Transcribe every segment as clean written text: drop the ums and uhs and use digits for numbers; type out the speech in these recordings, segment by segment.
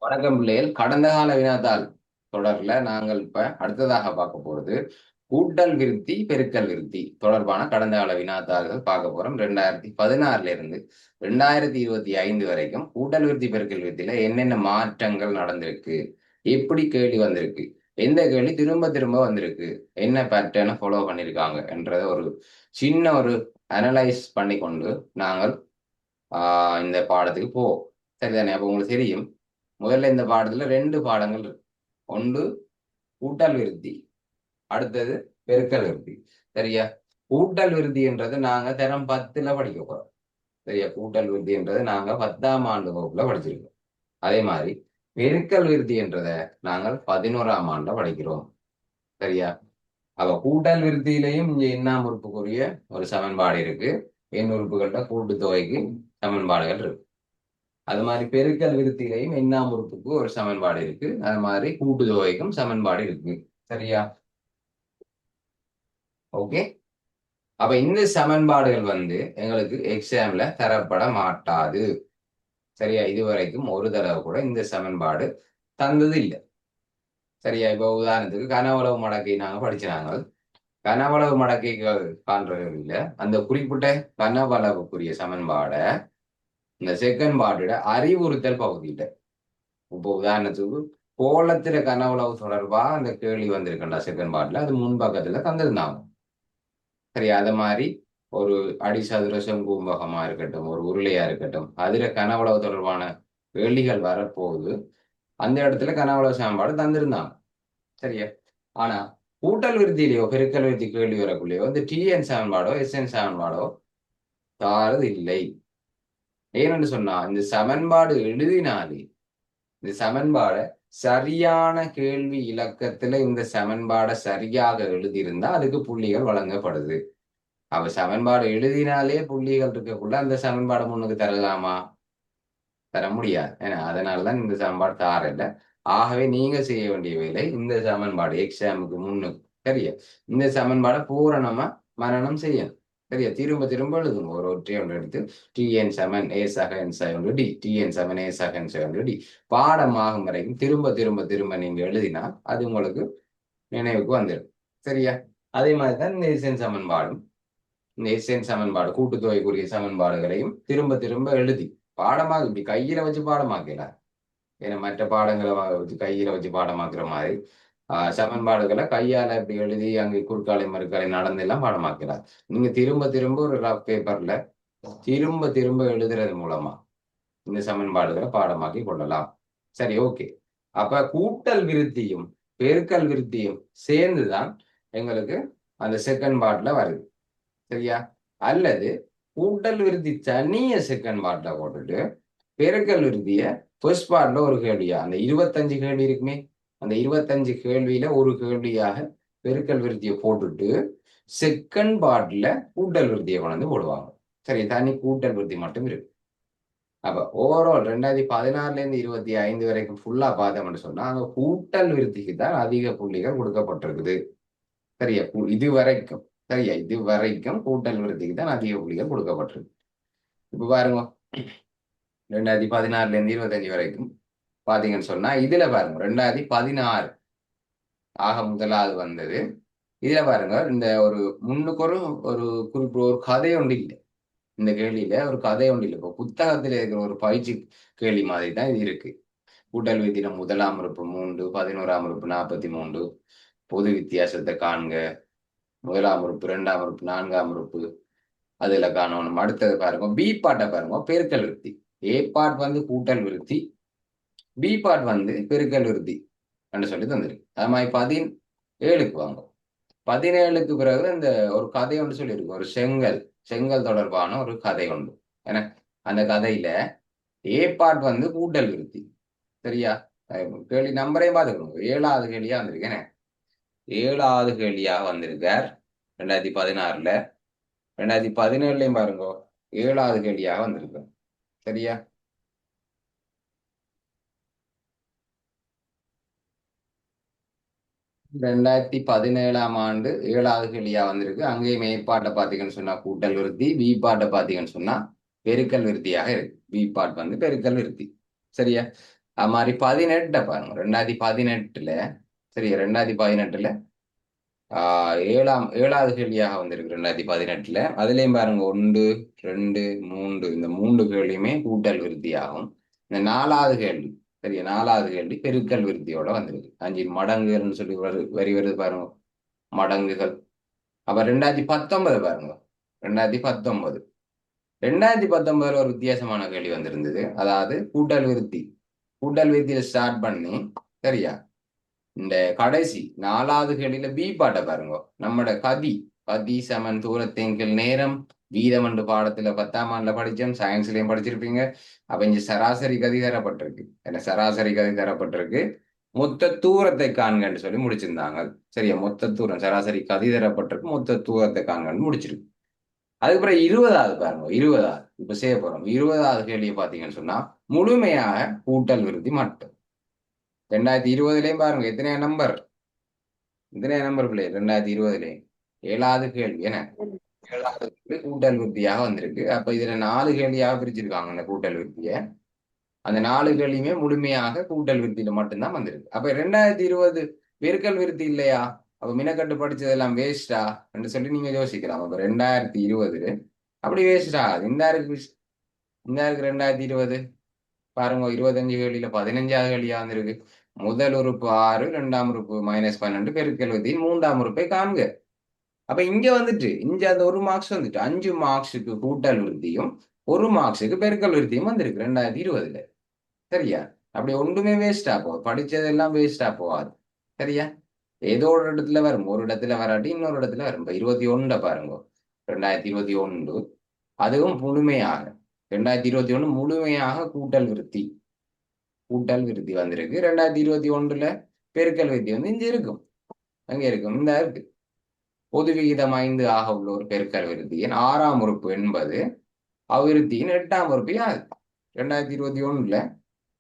வணக்கம் பிள்ளைகள். கடந்த கால வினாத்தாள் தொடர்ல நாங்கள் இப்ப அடுத்ததாக பார்க்க போறது கூட்டல் விருத்தி பெருக்கல் விருத்தி தொடர்பான கடந்த கால வினாத்தாள்கள் பார்க்க போறோம். 2016 இருந்து 2025 வரைக்கும் கூட்டல் விருத்தி பெருக்கல் விருத்தியில என்னென்ன மாற்றங்கள் நடந்திருக்கு, எப்படி கேள்வி வந்திருக்கு, எந்த கேள்வி திரும்ப திரும்ப வந்திருக்கு, என்ன பேட்டர்னை ஃபாலோ பண்ணியிருக்காங்க என்றத ஒரு சின்ன ஒரு அனலைஸ் பண்ணி கொண்டு நாங்கள் இந்த பாடத்துக்கு போவோம். சரிதானே? அப்போ உங்களுக்கு தெரியும், முதல்ல இந்த பாடத்துல ரெண்டு பாடங்கள் இருக்கு. ஒன்று கூட்டல் விருத்தி, அடுத்தது பெருக்கல் விருத்தி. சரியா? கூட்டல் விருத்தி என்றது நாங்க தரம் 10ல படிக்க போறோம். சரியா? கூட்டல் விருத்தி என்றது நாங்க 10ஆம் ஆண்டு வகுப்புல படிச்சிருக்கோம். அதே மாதிரி பெருக்கல் விருத்தி என்றதை நாங்கள் 11ஆம் ஆண்டுல படிக்கிறோம். சரியா? அப்ப கூட்டல் விருத்தியிலையும் இங்க எண்ணாம் உறுப்புக்குரிய ஒரு சமன்பாடு இருக்கு. எண் உறுப்புகள்ல கூட்டுத்தொகைக்கு சமன்பாடுகள் இருக்கு. அது மாதிரி பெருக்கல் விருத்திலையும் எண்ணாம் உறுப்புக்கு ஒரு சமன்பாடு இருக்கு. அது மாதிரி கூட்டுத்தொகைக்கும் சமன்பாடு இருக்கு. சரியா? ஓகே. அப்ப இந்த சமன்பாடுகள் எங்களுக்கு எக்ஸாம்ல தரப்பட மாட்டாது. சரியா? இதுவரைக்கும் ஒரு தடவை கூட இந்த சமன்பாடு தந்தது இல்லை. சரியா? இப்ப உதாரணத்துக்கு கனவளவு மடக்கை நாங்க படிச்சாங்க. கனவளவு மடக்கை காண்றது இல்லை. அந்த குறிப்பிட்ட கனவளவுக்குரிய சமன்பாட இந்த செகண்ட் பார்ட்டோட அறிவுறுத்தல் பகுதியில, இப்போ உதாரணத்துக்கு கோலத்தில கனவுளவு தொடர்பா அந்த கேள்வி வந்திருக்குண்டா செகண்ட் பார்ட்ல, அது முன்பக்கத்துல தந்திருந்தாங்க. சரி, அத மாதிரி ஒரு அடிசதுர செங்கும்பகமா இருக்கட்டும், ஒரு உருளையா இருக்கட்டும், அதுல கனவுளவு தொடர்பான கேள்விகள் வரப்போகுது. அந்த இடத்துல கனவுளவு சமன்பாடு தந்திருந்தாங்க. சரியா? ஆனா கூட்டல் விருத்தியிலையோ பெருக்கல் விருத்தி கேள்வி வரக்குள்ளேயோ இந்த டிஎன் சமன்பாடோ எஸ்என் சமன்பாடோ தாரது இல்லை. ஏன்னு சொன்னா இந்த சமன்பாடு எழுதினாலே, இந்த சமன்பாடை சரியான கேள்வி இலக்கத்துல இந்த சமன்பாடை சரியாக எழுதியிருந்தா அதுக்கு புள்ளிகள் வழங்கப்படுது. அவ சமன்பாடு எழுதினாலே புள்ளிகள் இருக்கக்குள்ள அந்த சமன்பாடை முன்னுக்கு தரலாமா? தர முடியாது. ஏன்னா அதனாலதான் இந்த சமன்பாடு தாரல. ஆகவே நீங்க செய்ய வேண்டிய வேலை இந்த சமன்பாடு எக்ஸாமுக்கு முன்னுக்கு சரியா இந்த சமன்பாடை பூரணமா மரணம் செய்யணும். சரியா? திரும்ப திரும்ப எழுதுங்க. ஒரு ஒற்றை ஒன்று எடுத்து டிஎன் செவன் ஏ சகன் செவன் டி, டிஎன் செவன் ஏ சகன் செவன் டி பாடமாகும் வரைக்கும் திரும்ப திரும்ப திரும்ப நீங்க எழுதினால் அது உங்களுக்கு நினைவுக்கு வந்துடும். சரியா? அதே மாதிரிதான் இந்த எஸ்என் சமன்பாடும், இந்த எஸ்என் சமன்பாடு கூட்டுத்தொகைக்குரிய சமன்பாடுகளையும் திரும்ப திரும்ப எழுதி பாடமாக இப்படி கையில வச்சு பாடமாக்கலாம். ஏன்னா மற்ற பாடங்களை வச்சு கையில வச்சு பாடமாக்குற மாதிரி சமன்பாடுகளை கையால இப்படி எழுதி அங்கே குறுக்காலை மறுக்காலை நடந்தெல்லாம் பாடமாக்கிறார். நீங்க திரும்ப திரும்ப ஒரு ரஃப் பேப்பர்ல திரும்ப திரும்ப எழுதுறது மூலமா இந்த சமன்பாடுகளை பாடமாக்கி கொள்ளலாம். சரி, ஓகே. அப்ப கூட்டல் விருத்தியும் பெருக்கல் விருத்தியும் சேர்ந்துதான் எங்களுக்கு அந்த செகண்ட் பார்ட்ல வருது. சரியா? அல்லது கூட்டல் விருத்தி தனிய செகண்ட் பார்ட்ல போட்டுட்டு பெருக்கல் விருத்திய ஃபர்ஸ்ட் பார்ட்ல ஒரு கேள்வியா, அந்த 25 கேள்வி இருக்குமே, அந்த 25 கேள்வியில ஒரு கேள்வியாக பெருக்கல் விருத்தியை போட்டுட்டு செகண்ட் பார்ட்ல கூட்டல் விருத்தியை கொண்டு போடுவாங்க. சரி, தனி கூட்டல் விருத்தி மட்டும் இருக்கு. அப்ப ஓவரால் 2016 இருந்து 25 வரைக்கும் ஃபுல்லா பார்த்தோம்னு சொன்னா அங்க கூட்டல் விருத்திக்கு தான் அதிக புள்ளிகள் கொடுக்கப்பட்டிருக்குது. சரியா? இது வரைக்கும், சரியா, இது வரைக்கும் கூட்டல் விருத்திக்கு தான் அதிக புள்ளிகள் கொடுக்கப்பட்டிருக்கு. இப்ப பாருங்க, 2016 இருந்து 25 வரைக்கும் பாத்தீங்கன்னு சொன்னா இதுல பாருங்க 2016 ஆக முதலாவது வந்தது. இதுல பாருங்க இந்த ஒரு முன்னுக்கு ஒரு ஒரு குறிப்பு ஒரு கதை ஒன்று இல்லை. இந்த கேள்வியில ஒரு கதை ஒன்று இல்லை. இப்போ புத்தகத்துல இருக்கிற ஒரு பயிற்சி கேள்வி மாதிரி தான் இது இருக்கு. கூட்டல் விதியில முதலாம் உறுப்பு 3, 11ஆம் உறுப்பு 43, பொது வித்தியாசத்தை காண்க, முதலாம் உறுப்பு, 2ஆம் உறுப்பு, 4ஆம் உறுப்பு அதுல காணணும். அடுத்தது பாருங்க பி பாட்டை பாருங்க, பெருக்கல் விருத்தி. ஏ பார்ட் கூட்டல் விருத்தி, பி பார்ட் பெருக்கல் விருத்தி என்று சொல்லி தந்திருக்கு. அது மாதிரி 17க்கு வாங்க. 17க்கு பிறகு இந்த ஒரு கதை ஒன்று சொல்லியிருக்கு. ஒரு செங்கல் செங்கல் தொடர்பான ஒரு கதை உண்டு. ஏன்னா அந்த கதையில ஏ பார்ட் கூட்டல் விருத்தி. சரியா? கேள்வி நம்பரையும் பார்த்துக்கணும். 7வது கேள்வியா வந்திருக்கேன். 7வது கேள்வியாக வந்திருக்கார் 2016. 2017 பாருங்க 7வது கேள்வியாக வந்திருக்கு. சரியா? 2017ஆம் ஆண்டு 7வது கேள்வியா வந்திருக்கு. அங்கேயும் மேற்பாட்டை பார்த்தீங்கன்னு சொன்னா கூட்டல் விருத்தி, பி பாட்டை பார்த்தீங்கன்னு சொன்னா பெருக்கல் விருத்தியாக இருக்கு. பி பாட் பெருக்கல் விருத்தி. சரியா? அது மாதிரி 18 பாருங்க 2018 சரி 2018 ஏழாவது கேள்வியாக வந்திருக்கு 2018 அதுலயும் பாருங்க 1 2 3 இந்த 3 கேள்வியுமே கூட்டல் விருத்தியாகும். இந்த 4வது கேள்வி சரியா 4வது கேள்வி பெருக்கல் விருத்தியோட வந்திருக்கு. 5 மடங்குகள்னு சொல்லி வரி வருது பாருங்க மடங்குகள். அப்ப 2019 பாருங்க 2019 2019 ஒரு வித்தியாசமான கேள்வி வந்திருந்தது. அதாவது கூட்டல் விருத்தி கூட்டல் விருத்தியில ஸ்டார்ட் பண்ணி சரியா இந்த கடைசி 4வது கேள்வியில பி பாட்டை பாருங்க. நம்மட கதி சமன் தூரத்தெங்கில் நேரம் வீதம் என்று பாடத்துல 10ஆம் ஆண்டுல படிச்சோம், சயின்ஸ்லயும் படிச்சிருப்பீங்க. அப்ப இங்க சராசரி கதி தரப்பட்டிருக்கு. என்ன சராசரி கதி தரப்பட்டிருக்கு, மொத்த தூரத்தை காண்கன்னு சொல்லி முடிச்சிருந்தாங்க. சரியா மொத்த தூரம் சராசரி கதி தரப்பட்டிருக்கு, மொத்த தூரத்தை காண்கன்னு முடிச்சிருக்கு. அதுக்கப்புறம் 20வது பாருங்க 20வது இப்ப செய்ய போறோம். 20வது கேள்வியை பாத்தீங்கன்னு சொன்னா முழுமையாக கூட்டல் விருத்தி மட்டும். 2020லயும் பாருங்க எத்தனையா நம்பர் பிள்ளை 2020லயும் 7வது கேள்வி என்ன 7வது கேள்வி கூட்டல் விருத்தியாக வந்திருக்கு. அப்ப இதுல 4 கேள்வியாக பிரிச்சிருக்காங்க அந்த கூட்டல் விருத்திய. அந்த 4 கேள்வியுமே முழுமையாக கூட்டல் விருத்தியில மட்டும்தான் வந்திருக்கு. அப்ப 2020 பெருக்கல் விருத்தி இல்லையா, அப்ப மினக்கட்டு படிச்சதெல்லாம் வேஸ்டா என்று சொல்லி நீங்க யோசிக்கலாம். அப்ப 2020 அப்படி வேஸ்டா இந்த இருக்கு 2020 பாருங்க 25 கேள்வியில 15வது கேள்வியா வந்திருக்கு. முதல் உறுப்பு 6 2ஆம் உறுப்பு -12 பெருக்கல் விதி 3ஆம் உறுப்பை காண்க. அப்ப இங்க வந்துட்டு இங்க அந்த 1 மார்க்ஸ் வந்துட்டு 5 மார்க்ஸுக்கு கூட்டல் விருத்தியும் 1 மார்க்ஸுக்கு பெருக்கல் விருத்தியும் வந்திருக்கு 2020. சரியா அப்படி ஒன்றுமே வேஸ்டா போகாது, படிச்சதெல்லாம் வேஸ்டா போகாது. சரியா ஏதோ ஒரு இடத்துல வரும், ஒரு இடத்துல வராட்டி இன்னொரு இடத்துல வரும். இப்ப 21 பாருங்க 2021 அதுவும் முழுமையாக 2021 முழுமையாக கூட்டல் விருத்தி வந்திருக்கு. 2021 பெருக்கல் விருத்தி வந்து இங்க இருக்கும், அங்க இருக்கும், இந்த இருக்கு. பொது விகிதம் 5 ஆக உள்ள ஒரு பெருக்கல் விருத்தியின் 6ஆம் உறுப்பு என்பது அவ்விருத்தியின் 8ஆம் உறுப்பு யாது. 2021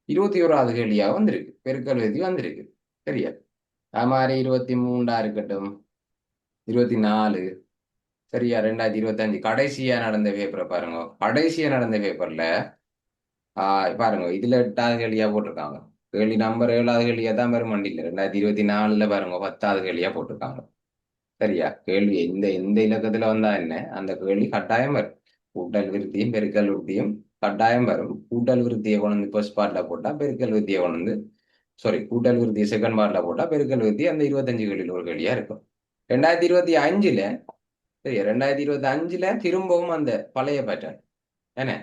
21வது கேள்வியாக வந்திருக்கு, பெருக்கல் விருத்தி வந்திருக்கு. சரியா அது மாதிரி 23 இருக்கட்டும் 24 சரியா 2025 கடைசியா நடந்த பேப்பரை பாருங்க. கடைசியா நடந்த பேப்பர்ல பாருங்க இதுல 8வது கேள்வியா போட்டிருக்காங்க. கேள்வி நம்பர் 7வது கேள்வியா தான் வரும் வண்டியில். 2024 பாருங்க 10வது கேள்வியா போட்டிருக்காங்க. சரியா கேள்வி எந்த இலக்கத்துல வந்தா என்ன, அந்த கேள்வி கட்டாயம் வரும். கூட்டல் விருத்தியும் பெருக்கல் விருத்தியும் கட்டாயம் வரும். கூட்டல் விருத்தியை கொண்டு வந்து ஃபர்ஸ்ட் பார்ட்ல போட்டா பெருக்கல் விருத்தியை கொண்டு வந்து கூட்டல் விருத்தியை செகண்ட் பார்ட்ல போட்டா பெருக்கல் விருத்தி அந்த 25 கேள்வியில் ஒரு கேள்வியா இருக்கும். 2025 சரி 2025 திரும்பவும் அந்த பழைய பேட்டர்ன் என்ன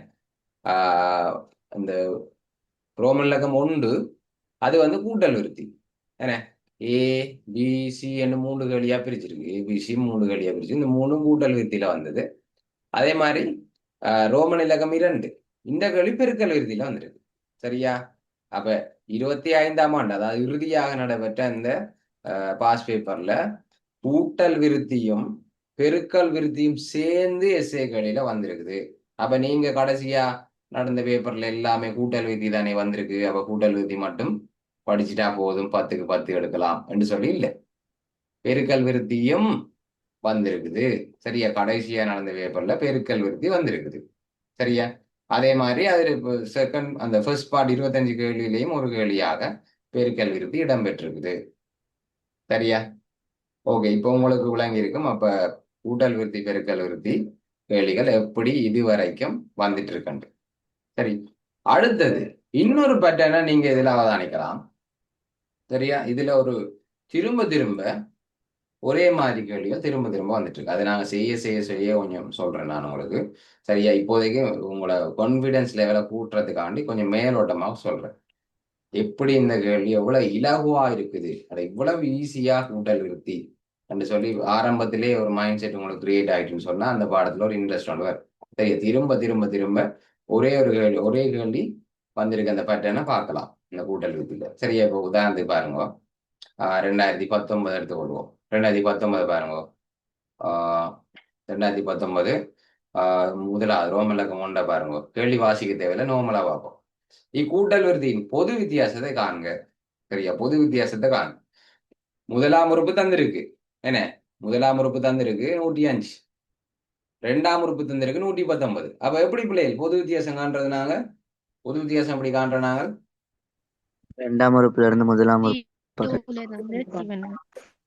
அந்த ரோமன் இலக்கம் 1 அது வந்து கூட்டல் விருத்தி என்ன ஏ பி சி என்று 3 கேள்வியா பிரிச்சிருக்கு. ஏபிசி 3 கேள்வியா பிரிச்சு இந்த 3 கூட்டல் விருத்தியில வந்தது. அதே மாதிரி ரோமன் இலக்கம் 2 இந்த கேள்வி பெருக்கல் விருத்தியில வந்துருக்கு. சரியா அப்ப 25ஆம் ஆண்டு அதாவது இறுதியாக நடைபெற்ற இந்த பாஸ் பேப்பர்ல கூட்டல் விருத்தியும் பெருக்கல் விருத்தியும் சேர்ந்து எஸ்ஏ கேள்வியில வந்திருக்குது. அப்ப நீங்க கடைசியா நடந்த பேப்பர்ல எல்லாமே கூட்டல் விருத்தி தானே வந்திருக்கு, அப்ப கூட்டல் விருத்தி மட்டும் படிச்சுட்டா போதும் 10க்கு 10 எடுக்கலாம் என்று சொல்லி இல்லை, பெருக்கல் விருத்தியும் வந்திருக்குது. சரியா கடைசியா நடந்த பேப்பர்ல பெருக்கல் விருத்தி வந்திருக்குது. சரியா அதே மாதிரி அது செகண்ட் அந்த ஃபர்ஸ்ட் பார்ட் 25 கேள்வியிலையும் ஒரு கேள்வியாக பெருக்கல் விருத்தி இடம்பெற்றிருக்குது. சரியா ஓகே இப்போ உங்களுக்கு விளங்கி இருக்கும். அப்ப கூட்டல் விருத்தி பெருக்கல் விருத்தி கேள்விகள் எப்படி இதுவரைக்கும் வந்துட்டு இருக்கு. சரி அடுத்தது இன்னொரு பேட்டர்னை நீங்க இதுல அவதானிக்கலாம். சரியா இதுல ஒரு திரும்ப ஒரே மாதிரி கேள்விகள் திரும்ப வந்துட்டு இருக்கு. அதை நாங்க செய்ய கொஞ்சம் சொல்றேன் நான் உங்களுக்கு. சரியா இப்போதைக்கு உங்களோட கான்பிடன்ஸ் லெவலை கூட்டுறதுக்காண்டி கொஞ்சம் மேலோட்டமாக சொல்றேன். எப்படி இந்த கேள்வி எவ்வளவு இலகுவா இருக்குது, அதை இவ்வளவு ஈஸியா கூட்டல் விருத்தி என்று சொல்லி ஆரம்பத்திலே ஒரு மைண்ட் செட் உங்களுக்கு கிரியேட் ஆயிட்டுன்னு சொன்னா அந்த பாடத்துல ஒரு இன்ட்ரெஸ்ட் ஒன்று வரும். சரியா திரும்ப ஒரே கேள்வி வந்திருக்கு. அந்த பேட்டர்னை பார்க்கலாம் இந்த கூட்டல் விருத்தியில. சரியா இப்போ உதாரணத்துக்கு பாருங்க 2019 எடுத்துக்கொள்வோம். 2019 பாருங்க 2019 முதலாவது ரோமன் இலக்கம் 1 பாருங்க. கேள்வி வாசிக்க தேவையில்லை, நோமலா பார்ப்போம். இக்கூட்டல் விருத்தியின் பொது வித்தியாசத்தை காண்க. சரியா பொது வித்தியாசத்தை காண்க. முதலாம் உறுப்பு தந்திருக்கு என்ன, முதலாம் உறுப்பு தந்திருக்கு 105, 2ஆம் உறுப்பு தந்திருக்கு 119. அப்ப எப்படி பிள்ளைகள் பொது வித்தியாசம் காண்றது? பொது வித்தியாசம் எப்படி காண்றோம் நாங்கள்? இரண்டாம் உறுப்புல இருந்து முதலாம் உறுப்பு T2 ல இருந்து T1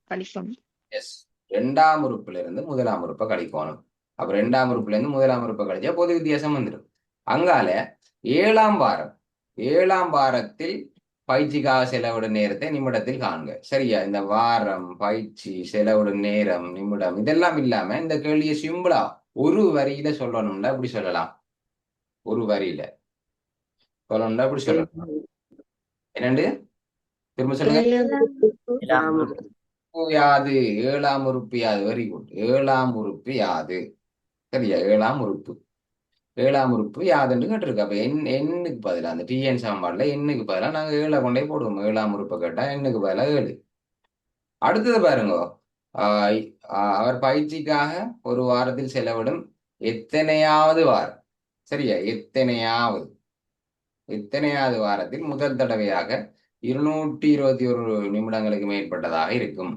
கழிக்கணும். எஸ், ரெண்டாம் உறுப்புல இருந்து முதலாம் உறுப்பை கழிக்கணும். அப்ப ரெண்டாம் உறுப்புல இருந்து முதலாம் உறுப்பை கழிச்சா பொது வித்தியாசம் வந்துடும். அங்கால ஏழாம் வாரம், ஏழாம் வாரத்தில் பயிற்சிக்காக செலவிடும் நேரத்தை நிமிடத்தில் காண்க. சரியா? இந்த வாரம், பயிற்சி, செலவிடும் நேரம், நிமிடம் இதெல்லாம் இல்லாம இந்த கேள்வியை சிம்பிளா ஒரு வரியில சொல்லணும்னா எப்படி சொல்லலாம்? ஒரு வரியில சொல்லணும்னா எப்படி சொல்லலாம்? என்னண்டு? திரும்ப சொல்லுங்க. ஏழாம் உறுப்பு யாது? ஏழாம் உறுப்பு யாது? Very good. ஏழாம் உறுப்பு யாது? சரியா? ஏழாம் உறுப்பு, ஏழாம் உறுப்பு யாதுன்னு கேட்டிருக்கு. அப்ப எண்ணுக்கு பதிலா அந்த டிஎன் சமன்பாடுல எண்ணுக்கு பதிலா நாங்க ஏழை கொண்டே போடுவோம். ஏழாம் உறுப்பை கேட்டா எண்ணுக்கு பதிலா ஏழு. அடுத்தது பாருங்க. ஆஹ் அவர் பயிற்சிக்காக ஒரு வாரத்தில் செலவிடும் எத்தனையாவது வாரம்? சரியா? எத்தனையாவது, எத்தனையாவது வாரத்தில் முதல் தடவையாக 221 நிமிடங்களுக்கு மேற்பட்டதாக இருக்கும்.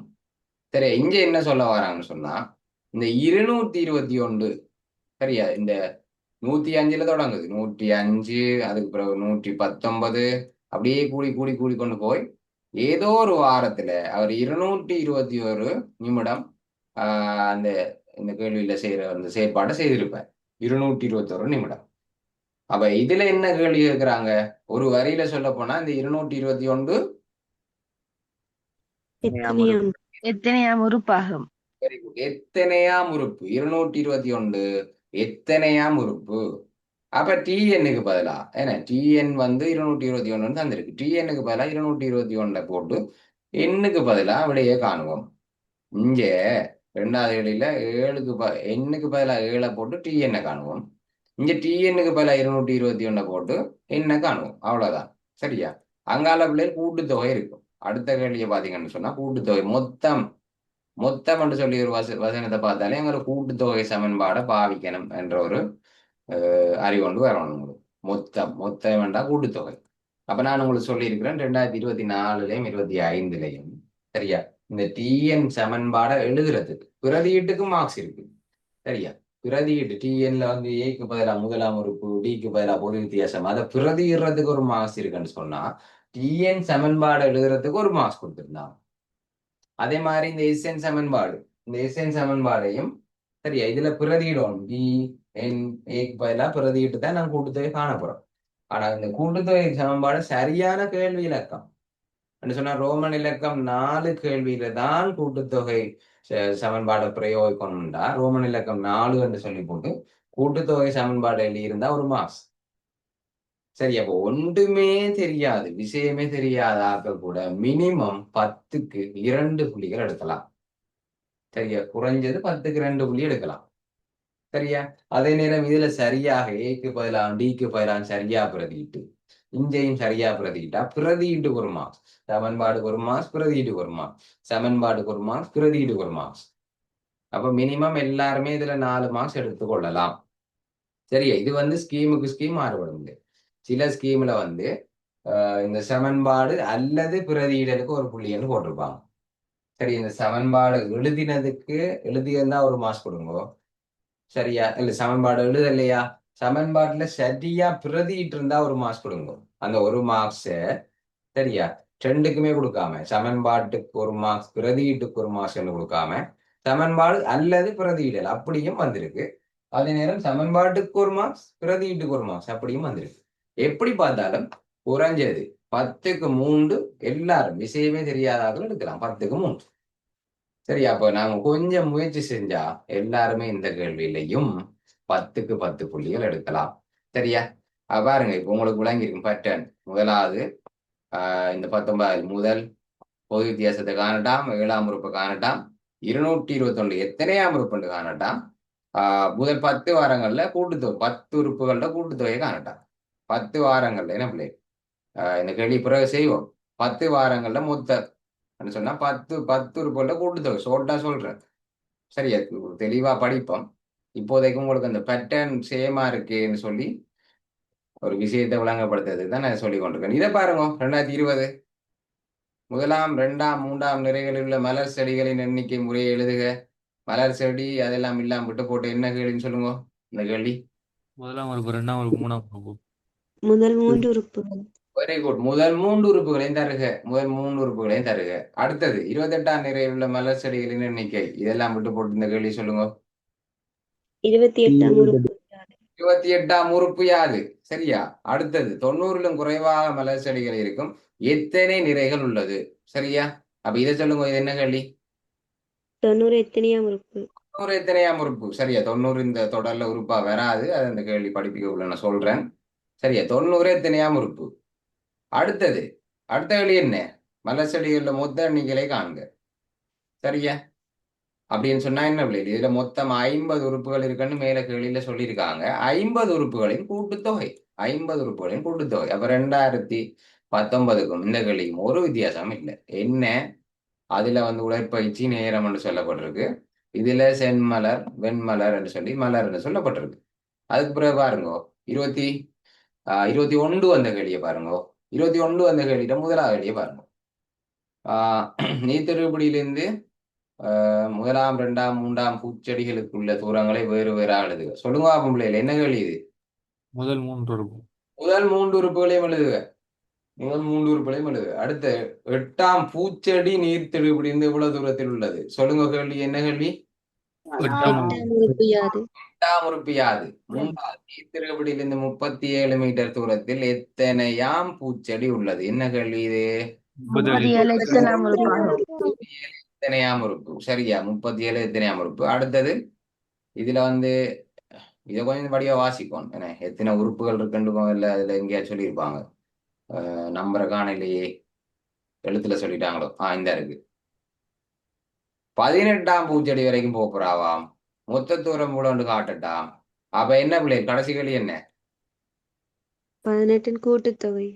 சரி, இங்க என்ன சொல்ல வராங்கன்னு சொன்னா, இந்த 221, சரியா, இந்த 105ல தொடங்குது. 105, அதுக்கு பிறகு 119, அப்படியே கூடி கூடி கூடி கொண்டு போய் ஏதோ ஒரு வாரத்துல அவர் 221 நிமிடம் அந்த இந்த கேள்வியில செய்யற அந்த செயற்பாட்டை செய்திருப்பார். 221 நிமிடம். அப்ப இதுல என்ன கேள்வி கேட்கிறாங்க? ஒரு வரியில சொல்ல போனா இந்த 221 ஏழாம் உறுப்பு எத்தனையாம் உறுப்பாகும்? எத்தனையாம் உறுப்பு? 221 எத்தனையாம் உறுப்பு? அப்ப டிஎன்னுக்கு பதிலா ஏன்னா டிஎன் வந்து 221 தந்திருக்கு. டிஎன்னுக்கு பதிலா 221 போட்டு எண்ணுக்கு பதிலா விடையே காணுவோம். இங்க ரெண்டாவது இடையில எண்ணுக்கு பதிலா 7 போட்டு டிஎன்னை காணுவோம். இங்க டிஎன்னுக்கு பதிலா 221 போட்டு என்ன காணுவோம். அவ்வளவுதான். சரியா? அங்கால பிள்ளைகள் கூட்டுத்தொகை இருக்கும். அடுத்த கேள்வியை பாத்தீங்கன்னு சொன்னா கூட்டுத்தொகை மொத்தம், மொத்தம் என்று சொல்லி ஒரு வசனத்தை பார்த்தாலே அங்க ஒரு கூட்டுத்தொகை சமன்பாடை பாவிக்கணும் என்ற ஒரு அறிவொண்டு வரணும் உங்களுக்கு. மொத்தம், மொத்தம் வேண்டாம் கூட்டுத்தொகை. அப்ப நான் உங்களுக்கு சொல்லியிருக்கிறேன் 2024லயும் 2025லயும், சரியா, இந்த டிஎன் சமன்பாடை எழுதுறதுக்கு பிரதியீட்டுக்கு மார்க்ஸ் இருக்கு. சரியா? பிரதியீட்டு டிஎன்ல வந்து ஏக்கு பதிலா முதலாம் உறுப்பு, டிக்கு பதிலா பொது வித்தியாசம், அதை பிரதியிடுறதுக்கு ஒரு மார்க்ஸ் இருக்குன்னு சொன்னா டிஎன் சமன்பாடு எழுதுறதுக்கு ஒரு மார்க்ஸ் கொடுத்துருந்தான். அதே மாதிரி இந்த எஸ்என் சமன்பாடு, இந்த எஸ்என் சமன்பாடையும் சரியா இதுல பிரதியிடும். டி என் ஏக்கு பதிலாக பிரதியிட்டு தான் நான் கூட்டுத்தொகை காண போறோம். ஆனா இந்த கூட்டுத்தொகை சமன்பாடு சரியான கேள்வி இலக்கம் சொன்னா ரோமன் இலக்கம் 4 கேள்வியில தான் கூட்டுத்தொகை சமன்பாடை பிரயோகிக்கணும்டா ரோமன் இலக்கம் 4 என்று சொல்லி போட்டு கூட்டுத்தொகை சமன்பாடு எழுதி இருந்தா ஒரு மார்க்ஸ். சரி, அப்போ ஒன்றுமே தெரியாது, விஷயமே தெரியாத ஆக்கள் கூட மினிமம் 10க்கு 2 புள்ளிகள் எடுக்கலாம். சரியா? குறைஞ்சது 10க்கு 2 புள்ளி எடுக்கலாம். சரியா? அதே நேரம் இதுல சரியாக ஏக்கு பதிலாக டிக்கு பதிலாக சரியா பிரதியிட்டு இஞ்சையும் சரியா பிரதியிட்டா பிரதியிட்டுக்கு ஒரு மார்க்ஸ், சமன்பாடுக்கு ஒரு மார்க்ஸ், பிரதியிட்டுக்கு ஒரு மார்க்ஸ், சமன்பாடுக்கு ஒரு மார்க்ஸ், பிரதியிட்டுக்கு ஒரு மார்க்ஸ். அப்ப மினிமம் எல்லாருமே இதுல 4 மார்க்ஸ் எடுத்துக்கொள்ளலாம். சரியா? இது வந்து ஸ்கீமுக்கு ஸ்கீம் மாறுபடும். சில ஸ்கீம்ல வந்து இந்த சமன்பாடு அல்லது பிரதியிடலுக்கு ஒரு புள்ளின்னு போட்டிருப்பாங்க. சரி, இந்த சமன்பாடு எழுதியிருந்தா ஒரு மார்க்ஸ் கொடுங்க. சரியா? இல்ல சமன்பாடு எழுதலையா, சமன்பாட்டுல சரியா பிரதிட்டு இருந்தா ஒரு மார்க்ஸ் கொடுங்க. அந்த ஒரு மார்க்ஸ சரியா ரெண்டுக்குமே கொடுக்காம சமன்பாட்டுக்கு ஒரு மார்க்ஸ், பிரதியீட்டுக்கு ஒரு மார்க்ஸ் கொடுக்காம சமன்பாடு அல்லது பிரதியிடல் அப்படியும் வந்திருக்கு. அதே நேரம் சமன்பாட்டுக்கு ஒரு மார்க்ஸ், பிரதியீட்டுக்கு ஒரு மார்க்ஸ் அப்படியும் வந்திருக்கு. எப்படி பார்த்தாலும் குறைஞ்சது 10க்கு 3 எல்லாரும் விஷயமே தெரியாதவர்கள் எடுக்கலாம். 10க்கு 3. சரி, அப்போ நாங்க கொஞ்சம் முயற்சி செஞ்சா எல்லாருமே இந்த கேள்வியிலையும் 10க்கு 10 புள்ளிகள் எடுக்கலாம். சரியா? பாருங்க, இப்போ உங்களுக்கு விளங்கியிருக்கும் பேட்டர்ன். முதலாவது இந்த 19 முதல் பொது வித்தியாசத்தை காணட்டாம், ஏழாம் உறுப்பை காணட்டாம், 221 எத்தனையாம் உறுப்பு காணட்டாம், முதல் 10 வாரங்கள்ல கூட்டுத்தொகை 10 உறுப்புகள்ல கூட்டுத்தொகையை காணட்டாம். 10 வாரங்கள்ல என்ன பிள்ளை இந்த கேள்வி பிறகு செய்வோம். 10 வாரங்கள்ல மொத்த சொன்னா 10 உறுப்புகள்ல கூட்டுத்தொகை ஷோர்ட்டா சொல்றேன். சரியா? தெளிவா படிப்போம். இப்போதைக்கு உங்களுக்கு அந்த பேட்டர்ன் சேமா இருக்குன்னு சொல்லி ஒரு விஷயத்தை விளங்கப்படுத்துறதுக்கு தான் நான் சொல்லி கொண்டிருக்கேன். இதை பாருங்க, 2020 முதலாம், 2ஆம், 3ஆம் நிறைகளில் உள்ள மலர் செடிகளின் எண்ணிக்கை முறையை எழுதுக. மலர் செடி அதெல்லாம் இல்லாம விட்டு போட்டு என்ன கேள்வின்னு சொல்லுங்க. இந்த கேள்வி முதலாம் வகுப்பு, இரண்டாம் வகுப்பு, மூணாம் வகுப்பு. முதல் 3 உறுப்புகள். Very good. முதல் மூன்று உறுப்புகளையும் தருக. முதல் மூன்று உறுப்புகளையும் தருக. அடுத்தது 28ஆம் நிரையில் உள்ள மலர் செடிகளின் எண்ணிக்கை. இதெல்லாம் விட்டு போட்டு இந்த கேள்வி சொல்லுங்க. 28ஆம் உறுப்பு 28ஆம் உறுப்பு யாது? சரியா. அடுத்தது 90லும் குறைவாக மலர் செடிகள் இருக்கும். எத்தனை நிறைகள் உள்ளது? சரியா. அப்ப இதை சொல்லுங்க. இது என்ன கேள்வி? 90 எத்தனையாம் உறுப்பு 90 எத்தனையாம் உறுப்பு? சரியா. 90 இந்த தொடர்ல உறுப்பா வராது. அது அந்த கேள்வி படிப்பிக்க உள்ள நான் சொல்றேன். சரியா. 90 எத்தனையாம் உறுப்பு? அடுத்தது அடுத்த கேள்வி என்ன? மலர் செடிகள்ல மொத்த எண்ணிக்கையை காண்க. சரியா. அப்படின்னு சொன்னா என்ன பிள்ளை? இதுல மொத்தம் 50 உறுப்புகள் இருக்குன்னு மேல கேள்வியில சொல்லியிருக்காங்க. 50 உறுப்புகளின் கூட்டுத்தொகை. 50 உறுப்புகளின் கூட்டுத்தொகை. அப்ப 2019க்கும் இந்த கேள்விக்கும் ஒரு வித்தியாசம் இல்லை. என்ன? அதுல வந்து உடற்பயிற்சி நேரம் என்று சொல்லப்பட்டிருக்கு. இதுல செம்மலர் வெண்மலர் என்று சொல்லி மலர் என்று சொல்லப்பட்டிருக்கு. அதுக்கு பிறகு பாருங்க 21 வந்த கேள்வியை பாருங்க. 21 வந்த கேள்வியில முதலாவது கேள்வியை பாருங்க. நீர்த்திருப்படியிலிருந்து முதலாம், இரண்டாம், மூன்றாம் பூச்செடிகளுக்குள்ள தூரங்களை வேறு வேறாக எழுதுக. சொல்லுங்க பிள்ளைகள், என்ன கேள்வி இது? முதல் மூன்று உறுப்பு. முதல் மூன்று உறுப்புகளையும் எழுதுக. முதல் மூன்று உறுப்புகளையும் எழுதுக. அடுத்து 8ஆம் பூச்செடி நீர்த்திருப்படியிலிருந்து இவ்வளவு தூரத்தில் உள்ளது. சொல்லுங்க கேள்வி, என்ன கேள்வி? எட்டாம் 8ஆம் உறுப்பு யாது 8ஆம் உறுப்பு யாது? மூன்றாவது நீர்த்திருப்படியிலிருந்து 37 மீட்டர் தூரத்தில் எத்தனையாம் பூச்செடி உள்ளது? என்ன கேள்வி இது? 37 எத்தனாம் உறுப்பாகும்? எத்தனையாம் உறுப்பு? சரியா. 37 எத்தனையாம் உறுப்பு? அடுத்தது இதுல வந்து இதை கொஞ்சம் படியா வாசிக்கும். என்ன எத்தனை உறுப்புகள் இருக்குன்னு இல்லை அதுல எங்கேயா சொல்லியிருப்பாங்க. நம்பரை காணலையே, எழுத்துல சொல்லிட்டாங்களோ. இந்த இருக்கு. 18ஆம் பூச்செடி வரைக்கும் போறாவாம். மொத்த தூரம் இவ்வளோண்டு காட்டட்டாம். அப்ப என்ன பிள்ளை கடைசி கேள்வி என்ன? 18இன் கூட்டுத்தொகை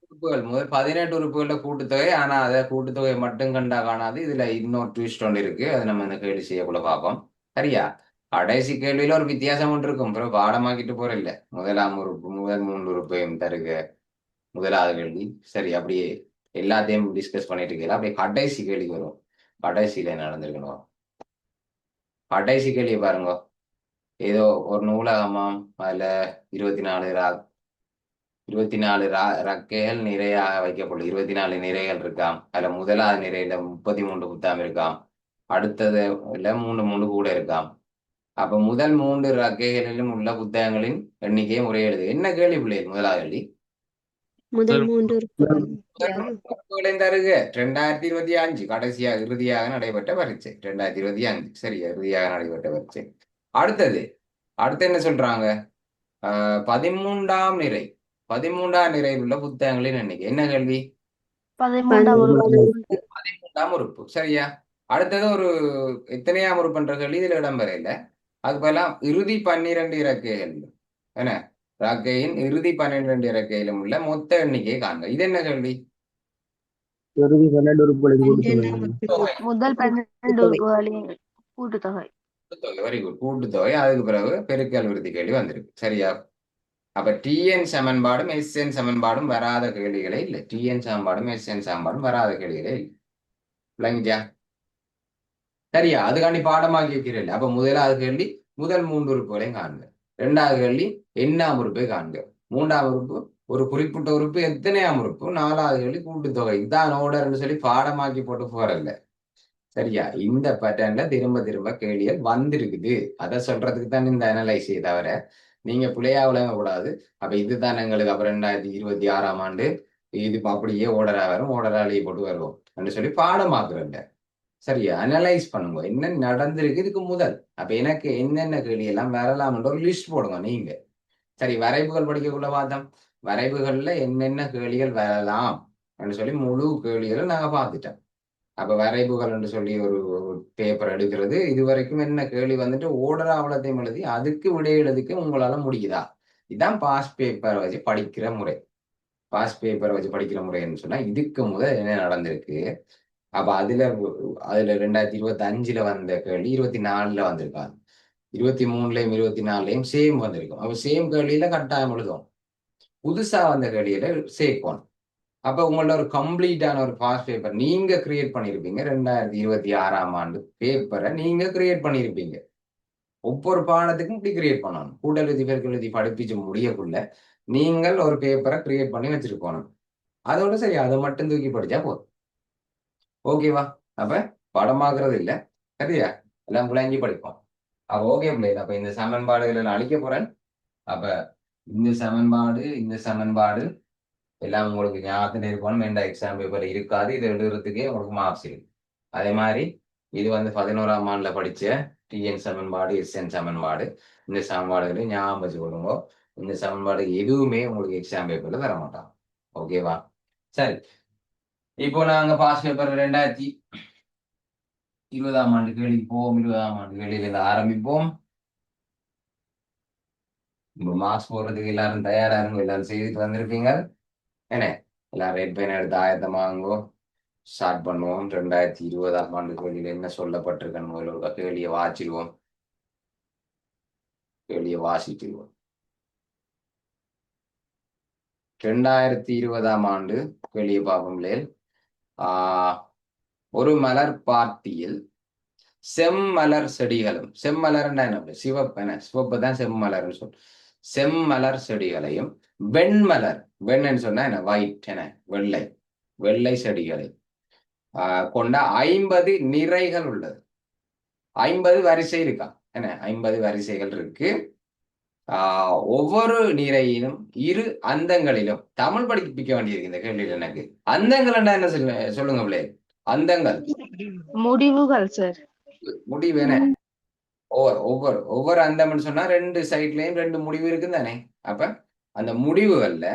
உறுப்புகள் முதல் 18 உறுப்புகள கூட்டுத்தொகை. ஆனா அதை கூட்டுத்தொகை மட்டும் கண்டா காணாது. இதுல இன்னொரு ட்விஸ்ட் ஒன்று இருக்கு. அதை நம்ம இந்த கேள்வி செய்யக்குள்ள பார்ப்போம். சரியா. கடைசி கேள்வியில ஒரு வித்தியாசம் ஒன்று இருக்கும். அப்புறம் பாடமாக்கிட்டு போற இல்ல. முதலாம் உறுப்பு முதல் மூன்று உறுப்பையும் தருக. முதலாவது கேள்வி. சரி, அப்படியே எல்லாத்தையும் டிஸ்கஸ் பண்ணிட்டு இருக்கல. அப்படியே கடைசி கேள்வி வரும். கடைசியில என்ன நடந்திருக்கணும்? கடைசி கேள்வி பாருங்க. ஏதோ ஒரு நூலகமாம். அதுல 24 ரக்கைகள் நிறையாக வைக்கப்படும். 24 நிறைகள் இருக்காம். அதுல முதலாவது நிறையில 33 புத்தகம் இருக்காம். அடுத்தது இல்ல 3 கூட இருக்காம். அப்ப முதல் 3 ரக்கைகளிலும் உள்ள புத்தகங்களின் எண்ணிக்கையை முறை எழுது. என்ன கேள்வி பிள்ளைகள்? முதலாவது கேள்வி. முதல் 3 உறுப்புகள் உறுப்புகளையும் தருக. 2025 கடைசியாக இறுதியாக நடைபெற்ற பரீட்சை. 2025 சரியா, இறுதியாக நடைபெற்ற பரீட்சை. அடுத்தது என்ன சொல்றாங்க? 13ஆம் நிரை. 13ஆம் நிறையில் உள்ள புத்தகங்களின் எண்ணிக்கை. என்ன கேள்வி? 13ஆம் உறுப்பு. 13ஆம் உறுப்பு. சரியா. அடுத்தது ஒரு எத்தனையாம் உறுப்புன்ற கேள்வி இதுல இடம்பெறையில. அதுக்கு பதிலாம் இறுதி 12 இறக்கைகள். என்ன? இறக்கையின் இறுதி 12 இறக்கையிலும் உள்ள மொத்த எண்ணிக்கையை காண்க. இது என்ன கேள்வி? இறுதி 12 உறுப்புகளின் கூட்டுத்தொகை முதல் 12 உறுப்புகளின் கூட்டுத்தொகை. கூட்டுத்தொகை. Very good. கூட்டுத்தொகை. அதுக்கு பிறகு பெருக்கல் விருத்தி கேள்வி வந்திருக்கு. சரியா. அப்ப டிஎன் சமன்பாடும் எஸ்என் சமன்பாடும் வராத கேள்விகளே இல்லை. டிஎன் சமன்பாடும் எஸ்என் சமன்பாடும் வராத கேள்விகளே இல்லை. விளங்கிட்டியா? சரியா. அதுக்காண்டி பாடமாக்கி வைக்கிறேன். அப்ப முதலாவது கேள்வி முதல் 3 உறுப்புகளையும் காண்க. 2வது கேள்வி எண்ணாம் உறுப்பை காண்க. 3ஆம் உறுப்பு ஒரு குறிப்பிட்ட உறுப்பு எத்தனையாம் உறுப்பு. 4வது கேள்வி கூட்டுத்தொகை. இதான் ஓர்டர்னு சொல்லி பாடமாக்கி போட்டு போறதில்ல. சரியா. இந்த பேட்டர்ன்ல திரும்ப திரும்ப கேள்விகள் வந்திருக்குது. அதை சொல்றதுக்கு தான் இந்த அனலைஸே தவிர நீங்க பிள்ளையா விளங்க கூடாது. அப்ப இதுதான் எங்களுக்கு அப்புறம் 2026ஆம் ஆண்டு இது அப்படியே ஓர்டரா வரும், ஓர்டரா எழுதி போட்டு வருவோம் அப்படின்னு சொல்லி பாடமாக்குறேன். சரியா. அனலைஸ் பண்ணுங்க என்ன நடந்திருக்கு இதுக்கு முதல். அப்ப எனக்கு என்னென்ன கேள்வி எல்லாம் வரலாம்ன்ற ஒரு லிஸ்ட் போடுங்க நீங்க. சரி, வரைவுகள் படிக்கக்குள்ள பார்த்தோம். வரைவுகள்ல என்னென்ன கேள்விகள் வரலாம் அப்படின்னு சொல்லி முழு கேள்விகளை நாங்க பார்த்துட்டோம். அப்ப வரைவுகள் என்று சொல்லி ஒரு பேப்பர் எடுக்கிறது. இதுவரைக்கும் என்ன கேள்வி வந்துட்டு ஓர்டர் அவ்வளோத்தையும் எழுதி அதுக்கு விடை எழுதிக்க உங்களால முடியுதா? இதுதான் பாஸ் பேப்பரை வச்சு படிக்கிற முறை. பாஸ் பேப்பரை வச்சு படிக்கிற முறைன்னு சொன்னா இதுக்கு முதல் என்ன நடந்திருக்கு. அப்ப அதுல 2025 வந்த கேள்வி 24 வந்திருக்காங்க. 23லயும் 24லயும் சேம் வந்திருக்கும். அப்ப சேம் கேள்வியில கட்டாயம் எழுதும். புதுசா வந்த கேள்வியில சேர்க்கணும். அப்ப உங்களோட ஒரு கம்ப்ளீட்டான ஒரு பாஸ் பேப்பர் நீங்க கிரியேட் பண்ணிருப்பீங்க. 2026ஆம் ஆண்டு பேப்பரை நீங்க கிரியேட் பண்ணிருப்பீங்க. ஒவ்வொரு பாடத்துக்கும் இப்படி கிரியேட் பண்ணணும். கூட்டல் எழுதி பெருக்கல் எழுதி படிப்பிச்சு முடியக்குள்ள நீங்கள் ஒரு பேப்பரை கிரியேட் பண்ணி வச்சிருக்கணும். அதோட சரி, அதை மட்டும் தூக்கி படிச்சா போதும். ஓகேவா? அப்ப படமாக்குறது இல்லை, சரியா? எல்லாம் விளங்கி படிப்போம். அப்ப ஓகே பிள்ளைகள், அப்ப இந்த சமன்பாடுகளை நான் அழிக்க போறேன். அப்ப இந்த சமன்பாடு எல்லாம் உங்களுக்கு ஞாபகத்தில் இருக்கணும். எந்த எக்ஸாம் பேப்பர் இருக்காது, இதை எழுதுறதுக்கே உங்களுக்கு மார்க்ஸ் இருக்கு. அதே மாதிரி இது வந்து 11ஆம் ஆண்டுல படிச்ச டிஎன் சமன்பாடு, எஸ்என் சமன்பாடு. இந்த சமன்பாடுகளை ஞாபகம் வச்சு கொடுங்க. இந்த சமன்பாடு எதுவுமே உங்களுக்கு எக்ஸாம் பேப்பர்ல தர மாட்டாங்க. ஓகேவா? சரி, இப்போ நாங்க பாஸ் பேப்பர் 2020ஆம் ஆண்டு கேள்விக்கு போவோம். 20ஆம் ஆண்டு கேள்வியிலிருந்து ஆரம்பிப்போம். இப்போ மார்க்ஸ் போடுறதுக்கு எல்லாரும் தயாரா இருங்க. எல்லாரும் செய்துட்டு வந்திருப்பீங்க. என்ன, எல்லாரும் ரெட் பெயின் எடுத்து ஆயத்தமாகங்கோ. ஸ்டார்ட் பண்ணுவோம். 2020ஆம் ஆண்டு கேள்வியில் என்ன சொல்லப்பட்டிருக்கணும் முதல்ல ஒரு கேள்வியை வாசிடுவோம். கேள்வியை வாசிச்சிடுவோம். 2020ஆம் ஆண்டு கேள்வியை பார்ப்போம். ஒரு மலர் பார்ட்டியில் செம்மலர் செடிகளும், செம்மலர்னா என்ன, சிவப்பு, என்ன சிவப்பு தான் செம்மலர்னு சொல். செம்மலர் செடிகளையும் வெண்மலர், வெண்ணன்னு சொன்னா என்ன, ஒயிட், என்ன வெள்ளை, வெள்ளை செடிகளை கொண்ட 50 நிறைகள் உள்ளது. 50 வரிசை இருக்கா, என்ன 50 வரிசைகள் இருக்கு. ஒவ்வொரு நிறையிலும் இரு அந்தங்களிலும், தமிழ் படிப்பிக்க வேண்டியிருக்கு இந்த கேள்வியில் எனக்கு. அந்தங்கள் என்ன சொல்லுங்க பிள்ளை? அந்தங்கள் முடிவுகள் சார். முடிவு என்ன, ஒவ்வொரு அந்தம்னு சொன்னா 2 சைட்லயும் 2 முடிவு இருக்கு தானே. அப்ப அந்த முடிவுகள்ல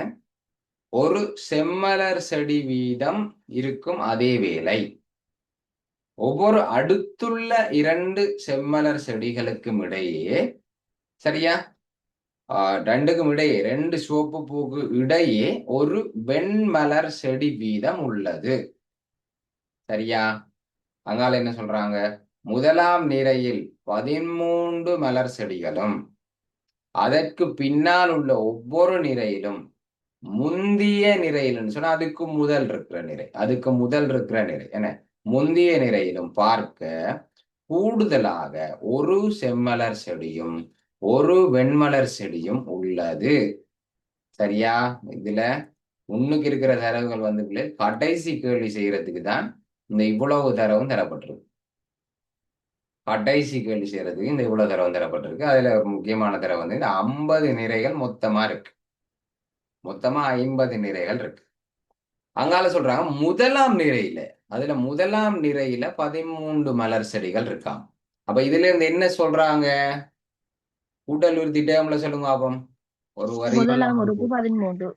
ஒரு செம்மலர் செடி வீதம் இருக்கும். அதே வேளை ஒவ்வொரு அடுத்துள்ள 2 செம்மலர் செடிகளுக்கும் இடையே, சரியா, 2க்கும் இடையே, 2 சிவப்பு பூக்கு இடையே ஒரு வெண்மலர் செடி வீதம் உள்ளது. சரியா? அங்கால என்ன சொல்றாங்க, முதலாம் நிரையில் 13 மலர் செடிகளும் அதற்கு பின்னால் உள்ள ஒவ்வொரு நிரையிலும் முந்திய நிரையிலும் சொன்னா அதுக்கு முதல் இருக்கிற நிரை என முந்திய நிரையிலும் பார்க்க கூடுதலாக ஒரு செம்மலர் செடியும் ஒரு வெண்மலர் செடியும் உள்ளது. சரியா? இதுல முன்னுக்கு இருக்கிற தரவுகள் வந்து கடைசி கேள்வி செய்யறதுக்கு தான் இந்த இவ்வளவு தரவும் தரப்பட்டிருக்கு. கடைசி கேள்வி செய்யறதுக்கு இந்த இவ்வளவு தரவும் தரப்பட்டிருக்கு. அதுல ஒரு முக்கியமான தரவு வந்து இந்த 50 நிறைகள் மொத்தமா இருக்கு. மொத்தமா 50 நிறைகள் இருக்கு. அங்கால சொல்றாங்க முதலாம் நிறையில, முதலாம் நிறையில 13 மலர் செடிகள் இருக்காம். அப்ப இதுல இருந்து என்ன சொல்றாங்க, கூட்டல் உறுதி டேர்ம்ல சொல்லுங்க பாப்போம். ஒரு வரி, முதலாம் உறுப்பு 13.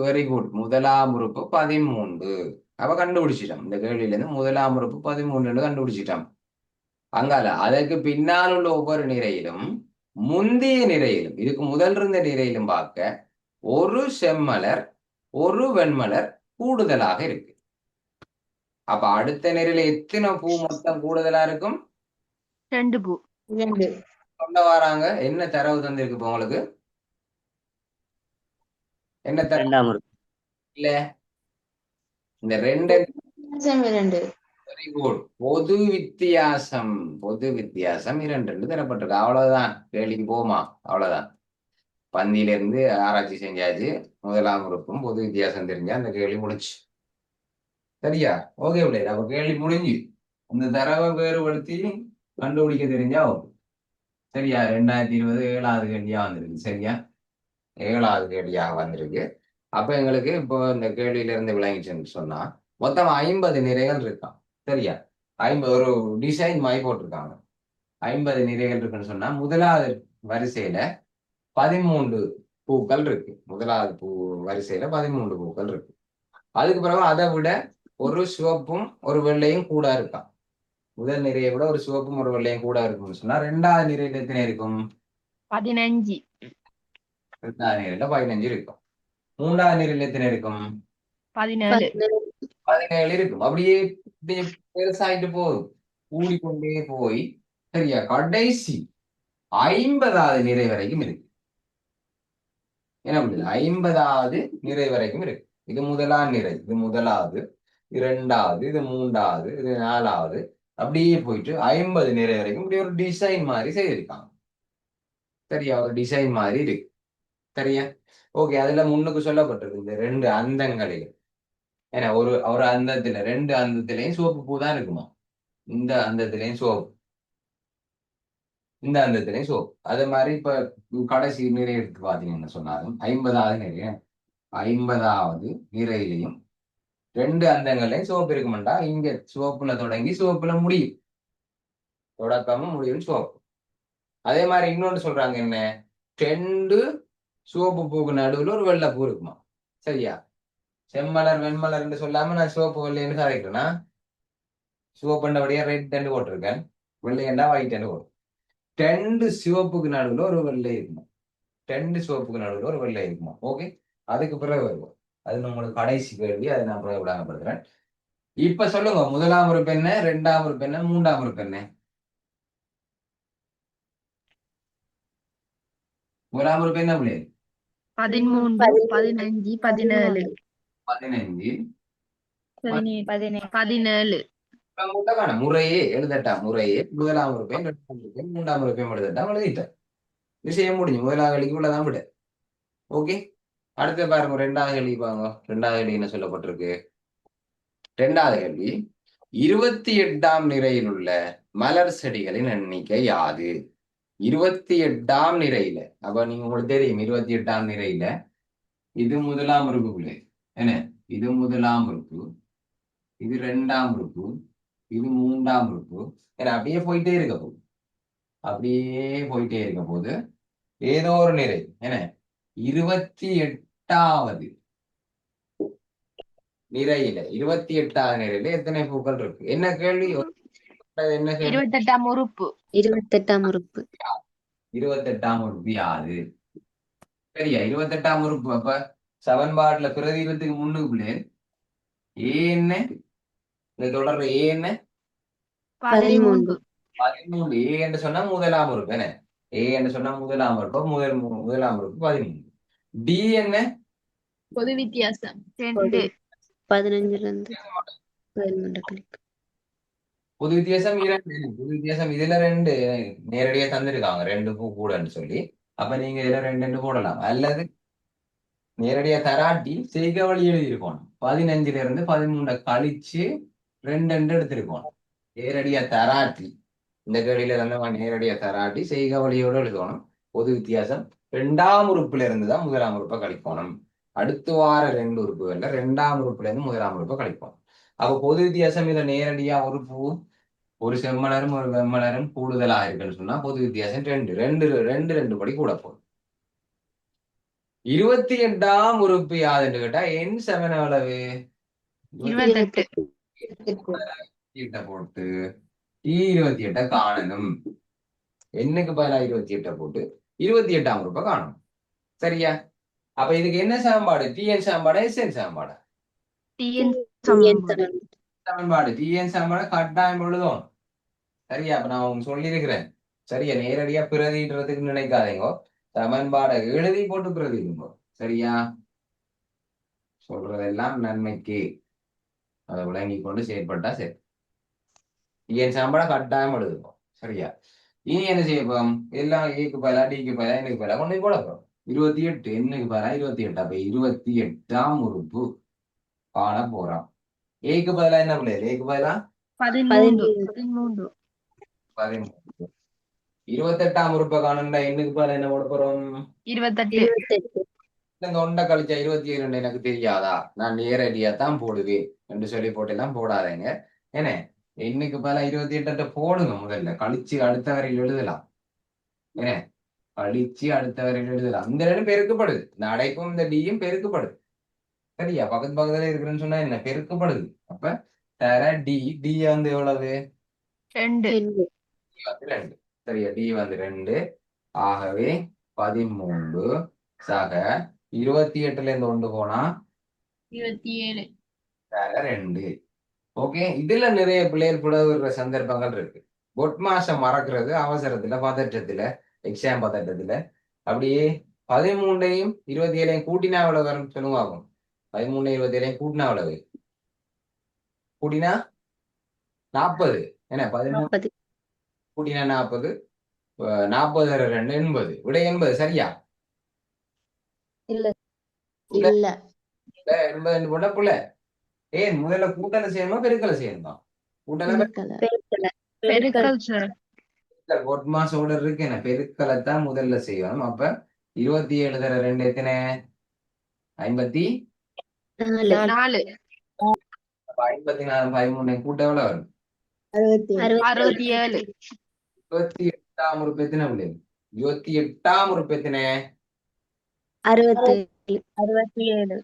Very good. முதலாம் உறுப்பு 13. அப்ப கண்டுபிடிச்சிட்டோம். இந்த கேள்வியில இருந்து முதலாம் உறுப்பு 13 கண்டுபிடிச்சிட்டோம். அங்கால அதற்கு பின்னால் உள்ள ஒவ்வொரு நிறையிலும் முந்தைய நிறையிலும், இதுக்கு முதல் இருந்த நிறையிலும் பார்க்க ஒரு செம்மலர் ஒரு வெண்மலர் கூடுதலாக இருக்கு. அப்ப அடுத்த நிலையில எத்தனை பூ மொத்தம் கூடுதலா இருக்கும்? 2 பூ. சொல்ல வராங்க. என்ன தரவு தந்திருக்கு இப்ப உங்களுக்கு? என்ன தரவு? இல்ல, இந்த 2 வெரி குட். பொது வித்தியாசம் 2 தரப்பட்டிருக்கு. அவ்வளவுதான். கேள்விக்கு போமா, அவ்வளவுதான். பந்தியில இருந்து ஆராய்ச்சி செஞ்சாச்சு. முதலாம் உறுப்பும் பொது வித்தியாசம் தெரிஞ்சா அந்த கேள்வி முடிச்சு. சரியா? ஓகே பிள்ளைங்க, அப்ப கேள்வி முடிஞ்சு. அந்த தரவை வேறுபடுத்தி கண்டுபிடிக்க தெரிஞ்சா ஓகே. சரியா? 2020 7வது கேள்வியா வந்திருக்கு. சரியா? 7வது கேள்வியாக வந்திருக்கு. அப்ப எங்களுக்கு இப்போ இந்த கேள்வியில இருந்து விளங்கிச்சுன்னு சொன்னா மொத்தம் 50 நிறைகள் இருக்கான். சரியா? 50 ஒரு டிசைன் மாதிரி போட்டிருக்காங்க. 50 நிறைகள் இருக்குன்னு சொன்னா முதலாவது வரிசையில 13 பூக்கள் இருக்கு. முதலாவது வரிசையில 13 பூக்கள் இருக்கு. அதுக்கு பிறகு அதை விட ஒரு சிவப்பும் ஒரு வெள்ளையும் கூட இருக்கான். முதல் நிறையை விட ஒரு சிவப்பும் ஒரு வெள்ளையும் கூட இருக்கும்னு சொன்னா 2வது நிறையில எத்தனை இருக்கும்? 15. 2வது நிறையில 15 இருக்கும். 3வது நிறையில எத்தனை இருக்கும்? 17. 17 இருக்கும். அப்படியே பெருசாயிட்டு போதும், கூடிக்கொண்டே போய் சரியா கடைசி 50வது நிறை வரைக்கும் இருக்கு. என்ன பண்ணுது? 50வது நிறை வரைக்கும் இருக்கு. இது முதலாம் நிறை, இது முதலாவது, 2வது, இது 3வது, இது 4வது, அப்படியே போயிட்டு 50 நிறை வரைக்கும் இப்படி ஒரு டிசைன் மாதிரி செய்திருக்காங்க. சரியா? ஒரு டிசைன் மாதிரி இருக்கு. சரியா? ஓகே, அதுல முன்னுக்கு சொல்லப்பட்டிருக்கு இந்த ரெண்டு அந்தங்களில். ஏன்னா ஒரு ஒரு அந்தத்துல ரெண்டு அந்தத்திலையும் சிவப்பு பூ தான் இருக்குமா. இந்த அந்தத்திலையும் சிவப்பு, இந்த அந்தத்திலையும் சிவப்பு. அதே மாதிரி இப்ப கடைசி நிறை எடுத்து பாத்தீங்கன்னு சொன்னாலும் 50வது நிறை, 50வது நிறையிலையும் ரெண்டு அந்தங்கள்லையும் சிவப்பு இருக்குமெண்டா இங்க சிவப்புல தொடங்கி சிவப்புல முடியும், தொடக்கமும் முடியும் சிவப்பு. அதே மாதிரி இன்னொன்று சொல்றாங்க என்ன, ரெண்டு சிவப்பு பூக்கு நடுவுல ஒரு வெள்ளை பூ இருக்குமா. சரியா? செம்மலர் வெண்மலர்ன்னு சொல்லாம நான் சிவப்பு வெள்ளைன்னு கதைக்கிறேன்னா, சிவப்புண்டபடியா ரெட் டெண்டு போட்டிருக்கேன், வெள்ளையண்டா ஒயிட் டெண்டு போட்டு ரெண்டு சிவப்புக்கு நடுவுல ஒரு வெள்ளை இருக்குமா. ரெண்டு சிவப்புக்கு நடுவுல ஒரு வெள்ளை இருக்குமா. ஓகே, அதுக்கு பிறகு வருவோம். அது நம்மளுக்கு கடைசி கேள்வி, அதை நான் பிறகு விடாமப்படுத்துறேன். இப்ப சொல்லுங்க, முதலாம் உறுப்பு என்ன, ரெண்டாம் உறுப்பு என்ன, மூன்றாம் உறுப்பு என்ன? முதலாம் உறுப்பு என்ன பிள்ளை? 13, 15, 17, 15. 17. முறையே எழுதட்டா, முறையே முதலாம் உறுப்பையும் ரெண்டாம் உறுப்பையும் மூன்றாம் உறுப்பையும் எழுதட்டா, எழுதிட்டேன். விஷயம் முடிஞ்சு. முதலாவது கேள்விக்கு உள்ளதான் விட. ஓகே, அடுத்த பாருங்க, ரெண்டாவது கேள்வி பாருங்க. ரெண்டாவது கேள்வி என்ன சொல்லப்பட்டிருக்கு? ரெண்டாவது கேள்வி, 28ஆம் நிரையில் உள்ள மலர் செடிகளின் எண்ணிக்கை யாது? 28ஆம் நிரையில, அப்ப நீங்க உங்களுக்கு தெரியும் 28ஆம் நிரையில இது முதலாம் உறுப்புக்குள்ளே என்ன, இது முதலாம் உறுப்பு, இது ரெண்டாம் உறுப்பு, இது மூன்றாம் உறுப்பு. ஏன்னா அப்படியே போயிட்டே இருக்க போகுது, அப்படியே போயிட்டே இருக்க போது ஏதோ ஒரு நிறை என்ன 28வது நிறையில, 28வது நிறையில எத்தனை பூக்கள் இருக்கு? என்ன கேள்வி, என்ன கேள்வி? 28ஆம் உறுப்பு. 28ஆம் உறுப்பு. 28ஆம் உறுப்பு யாது? சரியா, 28ஆம் உறுப்பு. அப்ப சமன்பாட்டுல பிரதிபத்துக்கு முன்னுக்குள்ளே ஏ என்ன, இந்த தொடர்ற ஏ என்ன, 13. 13. ஏ என்று சொன்னா முதலாம் உறுப்பு என்ன, ஏ என்று சொன்னா முதலாம் உறுப்பு, முதலாம் உறுப்பு 13. டி என்ன, பொது வித்தியாசம் 2. 15 இருந்து 13 கழிக்கும். பொது வித்தியாசம் 2. பொது வித்தியாசம் இதுல ரெண்டு நேரடியா தந்திருக்காங்க, ரெண்டு பூ கூடன்னு சொல்லி. அப்ப நீங்க இதுல ரெண்டு போடலாம், அல்லது நேரடியா தராட்டி செய்க வழி எழுதியிருக்கோம். 15ல இருந்து 13 கழிச்சு 2 எடுத்திருக்கோம். நேரடியா தராட்டி, இந்த கேள்வியில தந்த நேரடியா தராட்டி செய்க வழியோடு எழுதணும். பொது வித்தியாசம் ரெண்டாம் உறுப்புல இருந்து தான் முதலாம் உறுப்பை கழிக்கணும். அடுத்து வார ரெண்டு உறுப்புகள்ல ரெண்டாம் உறுப்புல இருந்து முதலாம் உறுப்பை கழிப்போம். அப்ப பொது வித்தியாசம் இதை நேரடியா ஒரு பூ, ஒரு செம்மலரும் ஒரு வெம்மலரும் கூடுதலா இருக்குன்னு சொன்னா பொது வித்தியாசம் ரெண்டு ரெண்டு ரெண்டு ரெண்டு படி கூட போகும். 28ஆம் உறுப்பு யாதுன்னு கேட்டா எண் செவன் எவ்வளவு? 28. போட்டு 28 காணணும். எண்ணுக்கு பதிலா 28 போட்டு 28ஆம் உறுப்பை காணணும். சரியா? அப்ப இதுக்கு என்ன சமன்பாடு? டிஎன் சமன்பாடு, எஸ்என் சமன்பாடு? TN சமன்பாடு. சமன்பாடு டிஎன் சமன்பாடு கட்டாயம் எழுதும். சரியா? அப்ப நான் உங்களுக்கு சொல்லியிருக்கிறேன். சரியா? நேரடியா பிரதிடுறதுக்கு நினைக்காதீங்க, சமன்பாடை எழுதி போட்டு பிரதிடுங்க. சரியா? சொல்றதெல்லாம் நன்மைக்கு, அதை விளங்கி கொண்டு செயற்பட்டா சரி. என் சம்பளம் கட்டாயம் எழுதுவோம். சரியா? இனி என்ன செய்யப்போம்? எல்லாம் ஏக்கு பதிலா டிக்கு பதிலா எனக்கு பதிலா கொண்டு போட போறோம். 28 என்னுக்கு பதிலா 28. அப்ப 28ஆம் உறுப்பு காண போறோம். ஏக்கு பதிலா என்ன பிள்ளைகள்? ஏக்கு பதிலா 13. 13. 28ஆம் உறுப்பை காணுண்டா எண்ணுக்கு பதிலா என்ன போட போறோம்? 28. இந்த ஒன்றை கழிச்சா 27 எனக்கு தெரியாதா, நான் நேரடியா தான் போடுவேன் என்று சொல்லி போட்டெல்லாம் போடாதீங்க. ஏன்னா எண்ணுக்கு பதிலா 28 போடுங்க, முதல்ல கழிச்சு அடுத்த வரையில் எழுதலாம். ஏன்னா கழிச்சு அடுத்த வரையில் எழுதலாம். இந்த ரெண்டு பெருக்கப்படுது, இந்த அடைப்பும் இந்த டியும் பெருக்கப்படுது. சரியா? பக்கத்து பக்கத்துல இருக்குன்னு சொன்னா என்ன பெருக்கப்படுது. அப்ப தர டி, டி வந்து எவ்வளவு? 2. 2. சரியா? டி வந்து 2. ஆகவே 13 சக 28ல இருந்து ஒன்று போனா 27. 2. ஓகே, இதுல நிறைய பிள்ளைகள் புலவுற சந்தர்ப்பங்கள் இருக்கு. பொட் மாசம் மறக்கிறது அவசரத்துல, பதற்றத்துல, எக்ஸாம் பதற்றத்துல அப்படியே 13ஐயும் 27ஐயும் கூட்டினா எவ்வளவு வரும் சொல்லுங்க ஆகும். 13 27ஐயும் கூட்டினா எவ்வளவு? கூட்டினா 40. என்ன 13 கூட்டினா 40, 40 2 80. விட 80. சரியா? இல்ல இல்ல இல்ல இல்ல, 82 போட்டா புள்ள. ஏன் முதல்ல கூட்டலை செய்யணுமா பெருக்கலை செய்யணுமா? கூட்டலை பெருக்கல பெருக்கல் சார். ஒட் மாஸ் ஆர்டர் இருக்கு, என்ன பெருக்கலை தான் முதல்ல செய்யணும். அப்ப 27 தர 2 எத்தனை? 54. 4 4 அப்ப 54 13 கூட்ட எவ்வளவு வரும்? 67 28ஆம் உறுப்பு எத்தனை பிள்ளை? 28ஆம் உறுப்பு எத்தனை? 67 67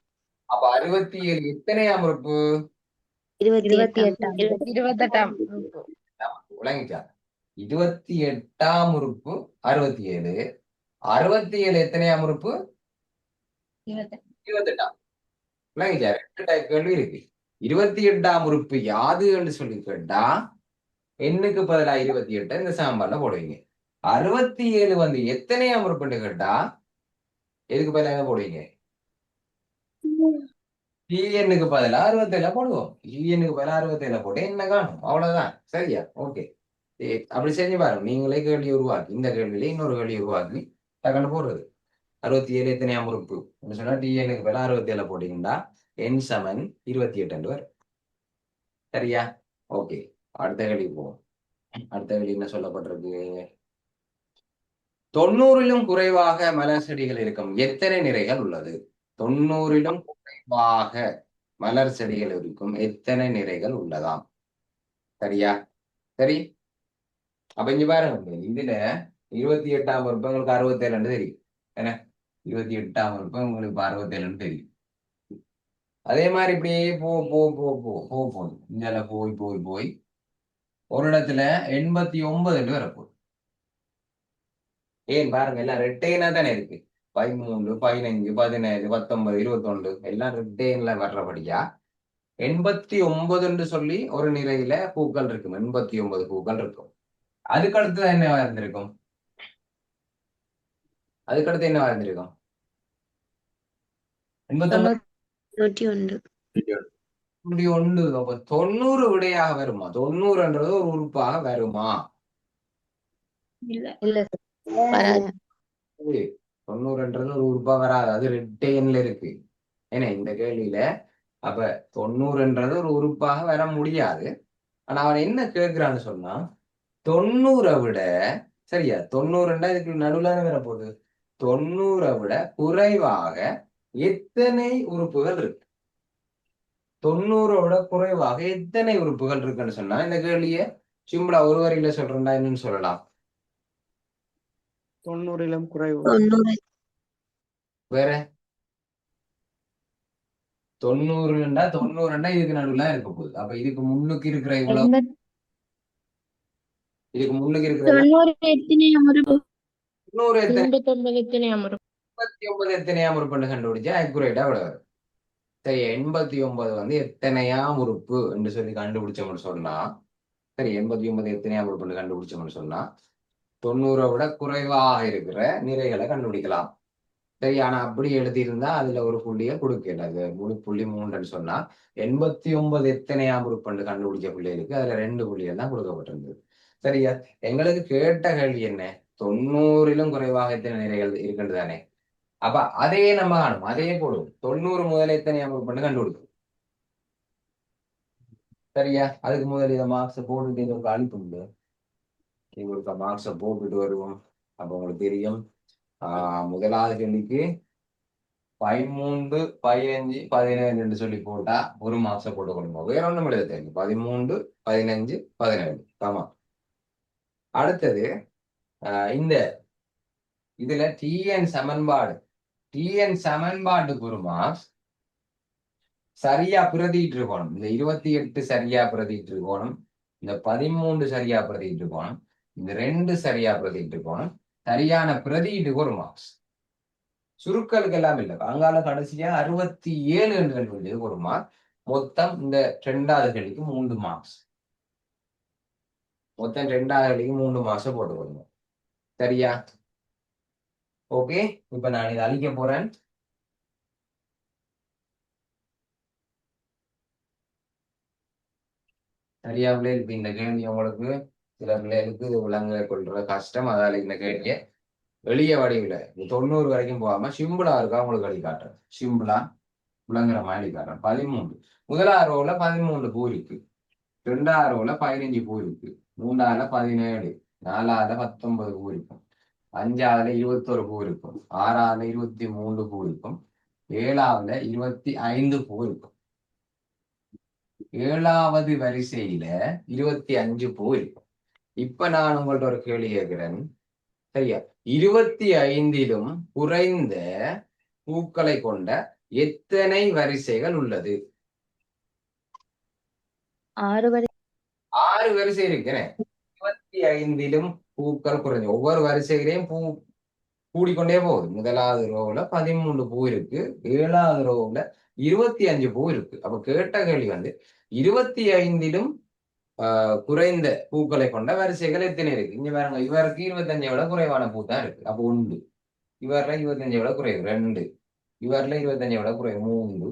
அப்ப 67 எத்தனையாம் உறுப்பு? 28 28ஆம் உறுப்பு. விளங்கிச்சா? 28ஆம் உறுப்பு 67. 67 எத்தனையாம் உறுப்பு? 28ஆம். விளங்கிச்சா? 2 டைப் கேள்வி இருக்கு. 28ஆம் உறுப்பு யாது என்று சொல்லி கேட்டா எண்ணுக்கு பதிலா 28 இந்த சாம்பார்ல போடுவீங்க. 67 வந்து எத்தனையாம் உறுப்புன்னு கேட்டா எதுக்கு பதிலா எங்க போடுவீங்க? டிஎன்னுக்கு பதிலா 67 போடுவோம். டிஎன்னுக்கு பதிலா 67 போட்டு என்ன காணும், அவ்வளவுதான். சரியா? ஓகே. அப்படி செஞ்சு பாருங்க. நீங்களே கேள்வி உருவாக்கி இந்த கேள்வியில இன்னொரு கேள்வி உருவாக்கி டக்குன்னு போடுறது. 67 எத்தனையாம் உறுப்பு சொன்னா டிஎன்னுக்கு பதிலா 67 போட்டீங்கன்னா என் சமன் 28 வரும். சரியா? ஓகே. அடுத்த கேள்வி போவோம். அடுத்த கேள்வி என்ன சொல்லப்பட்டிருக்கு? 90லும் குறைவாக மலர் செடிகள் இருக்கும் எத்தனை நிறைகள் உள்ளது? 90லும் குறைவாக மலர் செடிகள் இருக்கும் எத்தனை நிறைகள் உள்ளதாம்? சரியா? சரி. அப்ப இங்க பாருங்க, இதுல 28ஆம் உறுப்பு உங்களுக்கு 67 தெரியும். என்ன 28ஆம் உறுப்பு உங்களுக்கு 67 தெரியும். அதே மாதிரி இப்படியே போ போ போ போ போ போகுது. இந்தால போய் போய் போய் ஒரு இடத்துல 89 வரப்போகுது. ஏன் பாருங்க, எல்லாம் ரெட்டைனா தானே இருக்கு. 13 15 17 19 21 எல்லாம் ரெட்டைன்ல வர்றபடியா 89 சொல்லி ஒரு நிறையில பூக்கள் இருக்கும். 89 பூக்கள் இருக்கும். அதுக்கடுத்து என்ன இருந்திருக்கும்? அதுக்கடுத்து என்ன இருந்திருக்கும்? 89 91 1. அப்ப 90 விடையாக வருமா? 90ன்றது ஒரு உறுப்பாக வருமா? இல்ல இல்ல வராது 90ன்றது ஒரு உறுப்பா வராது. அது ரெட்டைன்ல இருக்கு. ஏன்னா இந்த கேள்வியில அப்ப 90ன்றது ஒரு உறுப்பாக வர முடியாது. ஆனா அவன் என்ன கேட்கிறான்னு சொன்னா 90 விட, சரியா, 90 இதுக்கு நடுவுல வரப்போகுது. 90 விட குறைவாக எத்தனை உறுப்புகள் இருக்கு? 90 விட குறைவாக எத்தனை உறுப்புகள் இருக்குன்னு சொன்னா இந்த கேள்விய சிம்பிளா ஒரு வரியில சொல்றேன்டா என்னன்னு சொல்லலாம். 90லும் குறைவு 90 வேற 90 இதுக்கு நடுவுல இருக்க போகுது. அப்ப இதுக்கு முன்னுக்கு இருக்கிற இவ்வளவு, இதுக்கு முன்னுக்கு இருக்கிற 90 எத்தனையாம் உறுப்பு? 90 எத்தனை? 89 எத்தனையாம் உறுப்பு? 89 எத்தனையாம் உறுப்புன்னு கண்டுபிடிச்சா அக்யூரேட்டா விட வரும். சரி, 89 வந்து எத்தனையாம் உறுப்பு என்று சொல்லி கண்டுபிடிச்சோம்னு சொன்னா, சரி 89 எத்தனையாம் உறுப்புன்னு கண்டுபிடிச்சோம்னு சொன்னா 90 விட குறைவாக இருக்கிற நிறைகளை கண்டுபிடிக்கலாம். சரி, ஆனா அப்படி எழுதியிருந்தா அதுல ஒரு புள்ளியை கொடுக்கல. அது 3.3 சொன்னா 89 எத்தனையாம் உறுப்புன்னு கண்டுபிடிச்ச பிள்ளைகளுக்கு அதுல 2 புள்ளிகள் தான் கொடுக்கப்பட்டிருந்தது. சரியா? எங்களுக்கு கேட்ட கேள்வி என்ன? 90லும் குறைவாக எத்தனை நிறைகள் இருக்கின்றது தானே. அப்ப அதையே நம்ம காணும், அதையே போடுவோம். 90 முதல் எத்தனையாம் உறுப்புன்னு கண்டுபிடிக்கும். சரியா? அதுக்கு முதல் இதை மார்க்ஸை போட்டுட்டு இதை ஒரு அனுப்புங்க. உங்களுக்கு மார்க்ஸை போட்டுட்டு வருவோம். அப்ப உங்களுக்கு தெரியும். முதலாவது கேள்விக்கு 13 15 17 சொல்லி போட்டா ஒரு மார்க்ஸை போட்டு கொடுங்க. வேற ஒண்ணும் எழுத தெரியும். 13 15 17. ஆமா. அடுத்தது இந்த இதுல டிஎன் சமன்பாடு, டிஎன் சமன்பாட்டுக்கு ஒரு மார்க்ஸ் சரியா பிரதிட்டு இருக்கணும். இந்த 28 சரியா பிரதிட்டு இருக்கணும். இந்த 13 சரியா பிரதிட்டு இருக்கணும். இந்த 2 சரியா பிரதிட்டு இருக்கணும். சரியான பிரதிட்டுக்கு ஒரு மார்க்ஸ். சுருக்களுக்கு எல்லாம் இல்லை. அங்கால கடைசியா 67 என்று கண்டுபிடிச்சதுக்கு ஒரு மார்க். மொத்தம் இந்த 2வது கேள்விக்கு 3 மார்க்ஸ். மொத்தம் 2வது கேள்விக்கு 3 மார்க்ஸ் போட்டு கொடுங்க. சரியா? ஓகே. இப்ப நான் இதை அழிக்க போறேன். சரியா பிள்ளைகளுக்கு இந்த கேள்வி உங்களுக்கு சில பிள்ளைகளுக்கு விலங்கு கொள்ற கஷ்டம். அதால இந்த கேள்வியை எளிய வடிவில் 90 வரைக்கும் போகாம சிம்பிளா இருக்கா உங்களுக்கு வழி காட்டுறேன். சிம்பிளா விளங்குற மாதிரி காட்டுறேன். 13 முதலாவது ரோல 13 பூ இருக்கு, ரெண்டாவது ரோல 15 பூ இருக்கு, மூணாவதுல 17, நாலாவதுல 19 பூ இருக்கும், அஞ்சாவதுல 21 பூ இருக்கும், ஆறாவதுல 23 பூ இருக்கும், ஏழாவதுல 25 பூ இருக்கும். ஏழாவது வரிசையில 25 பூ இருக்கும். இப்ப நான் உங்கள்ட்ட ஒரு கேள்வி கேட்கிறேன், சரியா? 25லும் குறைந்த பூக்களை கொண்ட எத்தனை வரிசைகள் உள்ளது? 6 வரை 6 வரிசை இருக்கிறேன். 25லும் பூக்கள் குறைஞ்ச ஒவ்வொரு வரிசையிலையும் பூ கூடிக்கொண்டே போகுது. முதலாவது ரோவுல 13 பூ இருக்கு, ஏழாவது ரோவுல 25 பூ இருக்கு. அப்ப கேட்ட கேள்வி வந்து 25லும் குறைந்த பூக்களை கொண்ட வரிசைகள் எத்தனை இருக்கு? இங்க பாருங்க, இவருக்கு 25 விட குறைவான பூ தான் இருக்கு. அப்போ உண்டு. இவர்ல 25 விட குறைவு 2, இவர்ல 25 விட குறைவு 3,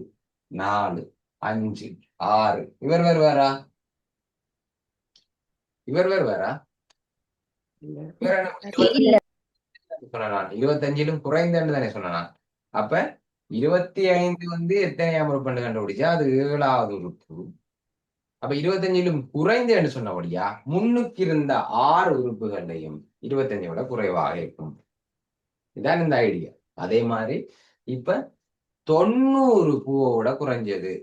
4, 5, 6. இவர் வருவாரா? இவர் வருவாரா? இவர் இல்ல. சொன்னான் 25லும் குறைந்தன்னு தானே சொன்னான். அப்ப 25 வந்து எத்தனையாம் உறுப்புன்னு கண்டுபிடிச்சா அது 7வது உறுப்பு. அப்ப 25லும் குறைந்தன்னு சொன்னபடியா முன்னுக்கு இருந்த 6 உறுப்புகளையும் 25 விட குறைவாக இருக்கும். இதான் இந்த ஐடியா. அதே மாதிரி இப்ப 90 பூவோட குறைஞ்சது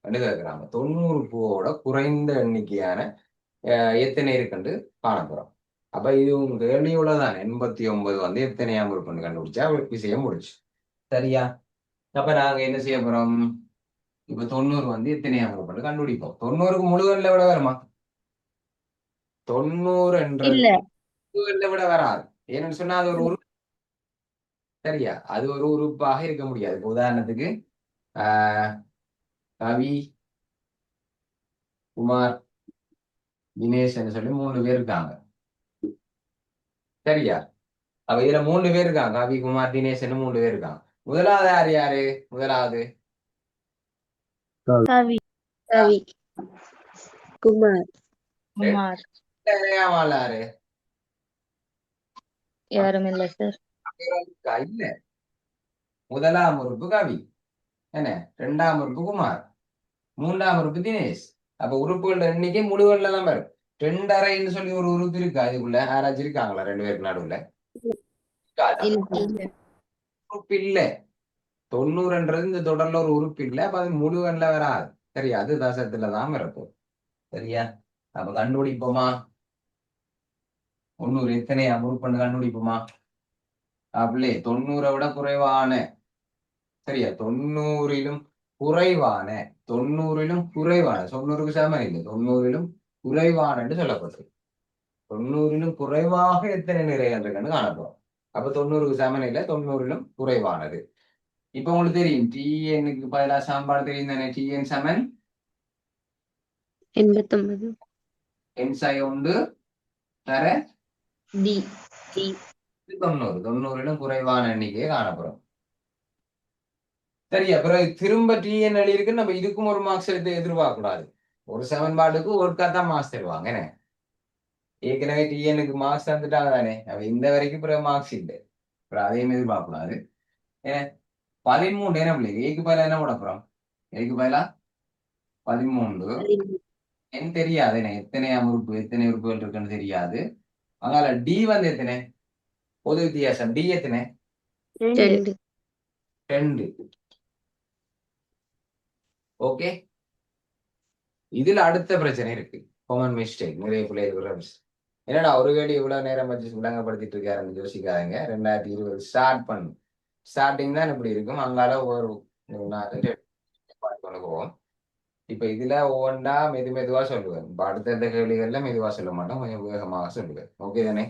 கேட்கிறாங்க. 90 பூவோட குறைந்த எண்ணிக்கையான எத்தனை இருக்குன்னு காணப்போறோம். அப்ப இது உங்க கேள்வியுள்ளதான். 89 வந்து எத்தனையாம் உறுப்புன்னு கண்டுபிடிச்சா விஷயம் முடிச்சு. சரியா? அப்ப நாங்க என்ன செய்ய போறோம்? இப்ப 90 வந்து எத்தனையாம் உறுப்புன்னு கண்டுபிடிப்போம். 90க்கு முழுவதுல விட வருமா? 90 என்றது இல்ல. முழுவதுல விட வராது. ஏன்னு சொன்னா அது ஒரு உறுப்பு. சரியா? அது ஒரு உறுப்பாக இருக்க முடியாது. இப்ப உதாரணத்துக்கு கவி, குமார், தினேஷ் சொல்லி 3 பேர் இருக்காங்க. சரியா? அப்ப இதுல 3 பேர் இருக்காங்க. கவி, குமார், தினேஷ் 3 பேர் இருக்காங்க. முதலாவது யாரு யாரு? முதலாவது கவி கவி, குமார், குமார் யாரு? யாரும் இல்ல சார். இல்ல. முதலாம் உறுப்பு கவி, என்ன? இரண்டாம் உறுப்பு குமார், மூன்றாம் உறுப்பு தினேஷ். அப்ப உறுப்புகள் எண்ணிக்கை முழுவதுல தான் வரும். 2.5ன்னு சொல்லி ஒரு உறுப்பு இருக்கு. அதுக்குள்ள யாராச்சும் இருக்காங்களா 2 பேருக்கு நடுவுல? உறுப்பு இல்ல. 90ன்றது இந்த தொடர்ல ஒரு உறுப்பு இல்ல. அப்ப அது முழுவதுல வராது. சரியா? அது தசத்துல தான் இருக்கும். சரியா? அப்ப கண்டுபிடிப்போமா? 90 எத்தனையா உறுப்புன்னு கண்டுபிடிப்போமா? அப்படியே 90 விட குறைவான, சரியா? 90லும் குறைவான, 90லும் குறைவான, 90க்கு சமம் இல்லை, 90லும் குறைவான என்று சொல்லப்பட்டது. 90லும் குறைவாக எத்தனை நிறைகள் இருக்குன்னு காணப்போம். அப்ப 90க்கு சமம் இல்லை, 90லும் குறைவானது. இப்ப உங்களுக்கு தெரியும் டிஎனுக்கு பதிலாக சாம்பாடு தெரியும் தானே? டிஎன் சமன் 89 என்சாய் உண்டு தர டி 90. 90லும் குறைவான எண்ணிக்கையை காணப்படும். சரியா? பிறகு திரும்ப டிஎன் எழுதிருக்கு. நம்ம இதுக்கும் ஒரு மார்க்ஸ் எடுத்து எதிர்பார்க்க கூடாது. ஒரு சமன்பாடுக்கு ஒருக்கா தான் மார்க்ஸ் தருவாங்க. என்ன? ஏற்கனவே டிஎனுக்கு மார்க்ஸ் தந்துட்டாங்க தானே? அப்ப இந்த வரைக்கும் பிறகு மார்க்ஸ் இல்லை. அப்புறம் அதையும் எதிர்பார்க்க கூடாது. 13 என்ன பிள்ளைங்க? ஏக்கு பதிலா என்ன போட போறோம்? ஏக்கு பதிலா 13. என் தெரியாது. என்ன எத்தனையாம் உறுப்பு, எத்தனை உறுப்புகள் இருக்குன்னு தெரியாது. அதனால டி வந்து எத்தனை? பொது வித்தியாசம் டி எத்தனை? 2 2. ஓகே. இதுல அடுத்த பிரச்சனை இருக்கு. காமன் மிஸ்டேக் நிறைய பிள்ளைகள் என்னடா ஒரு கேள்வி இவ்வளவு நேரம் வச்சு விளங்கப்படுத்திட்டு இருக்காருன்னு யோசிக்காதீங்க. 2020 ஸ்டார்ட் பண்ணு. ஸ்டார்டிங் தான் இப்படி இருக்கும். அங்கால ஒரு கொண்டு போவோம். இப்ப இதுல ஒவ்வொன்றா மெதுவா சொல்லுவேன். இப்ப அடுத்தடுத்த கேள்விகள்ல மெதுவா சொல்ல மாட்டோம், கொஞ்சம் வேகமாக சொல்லுவேன். ஓகே தானே?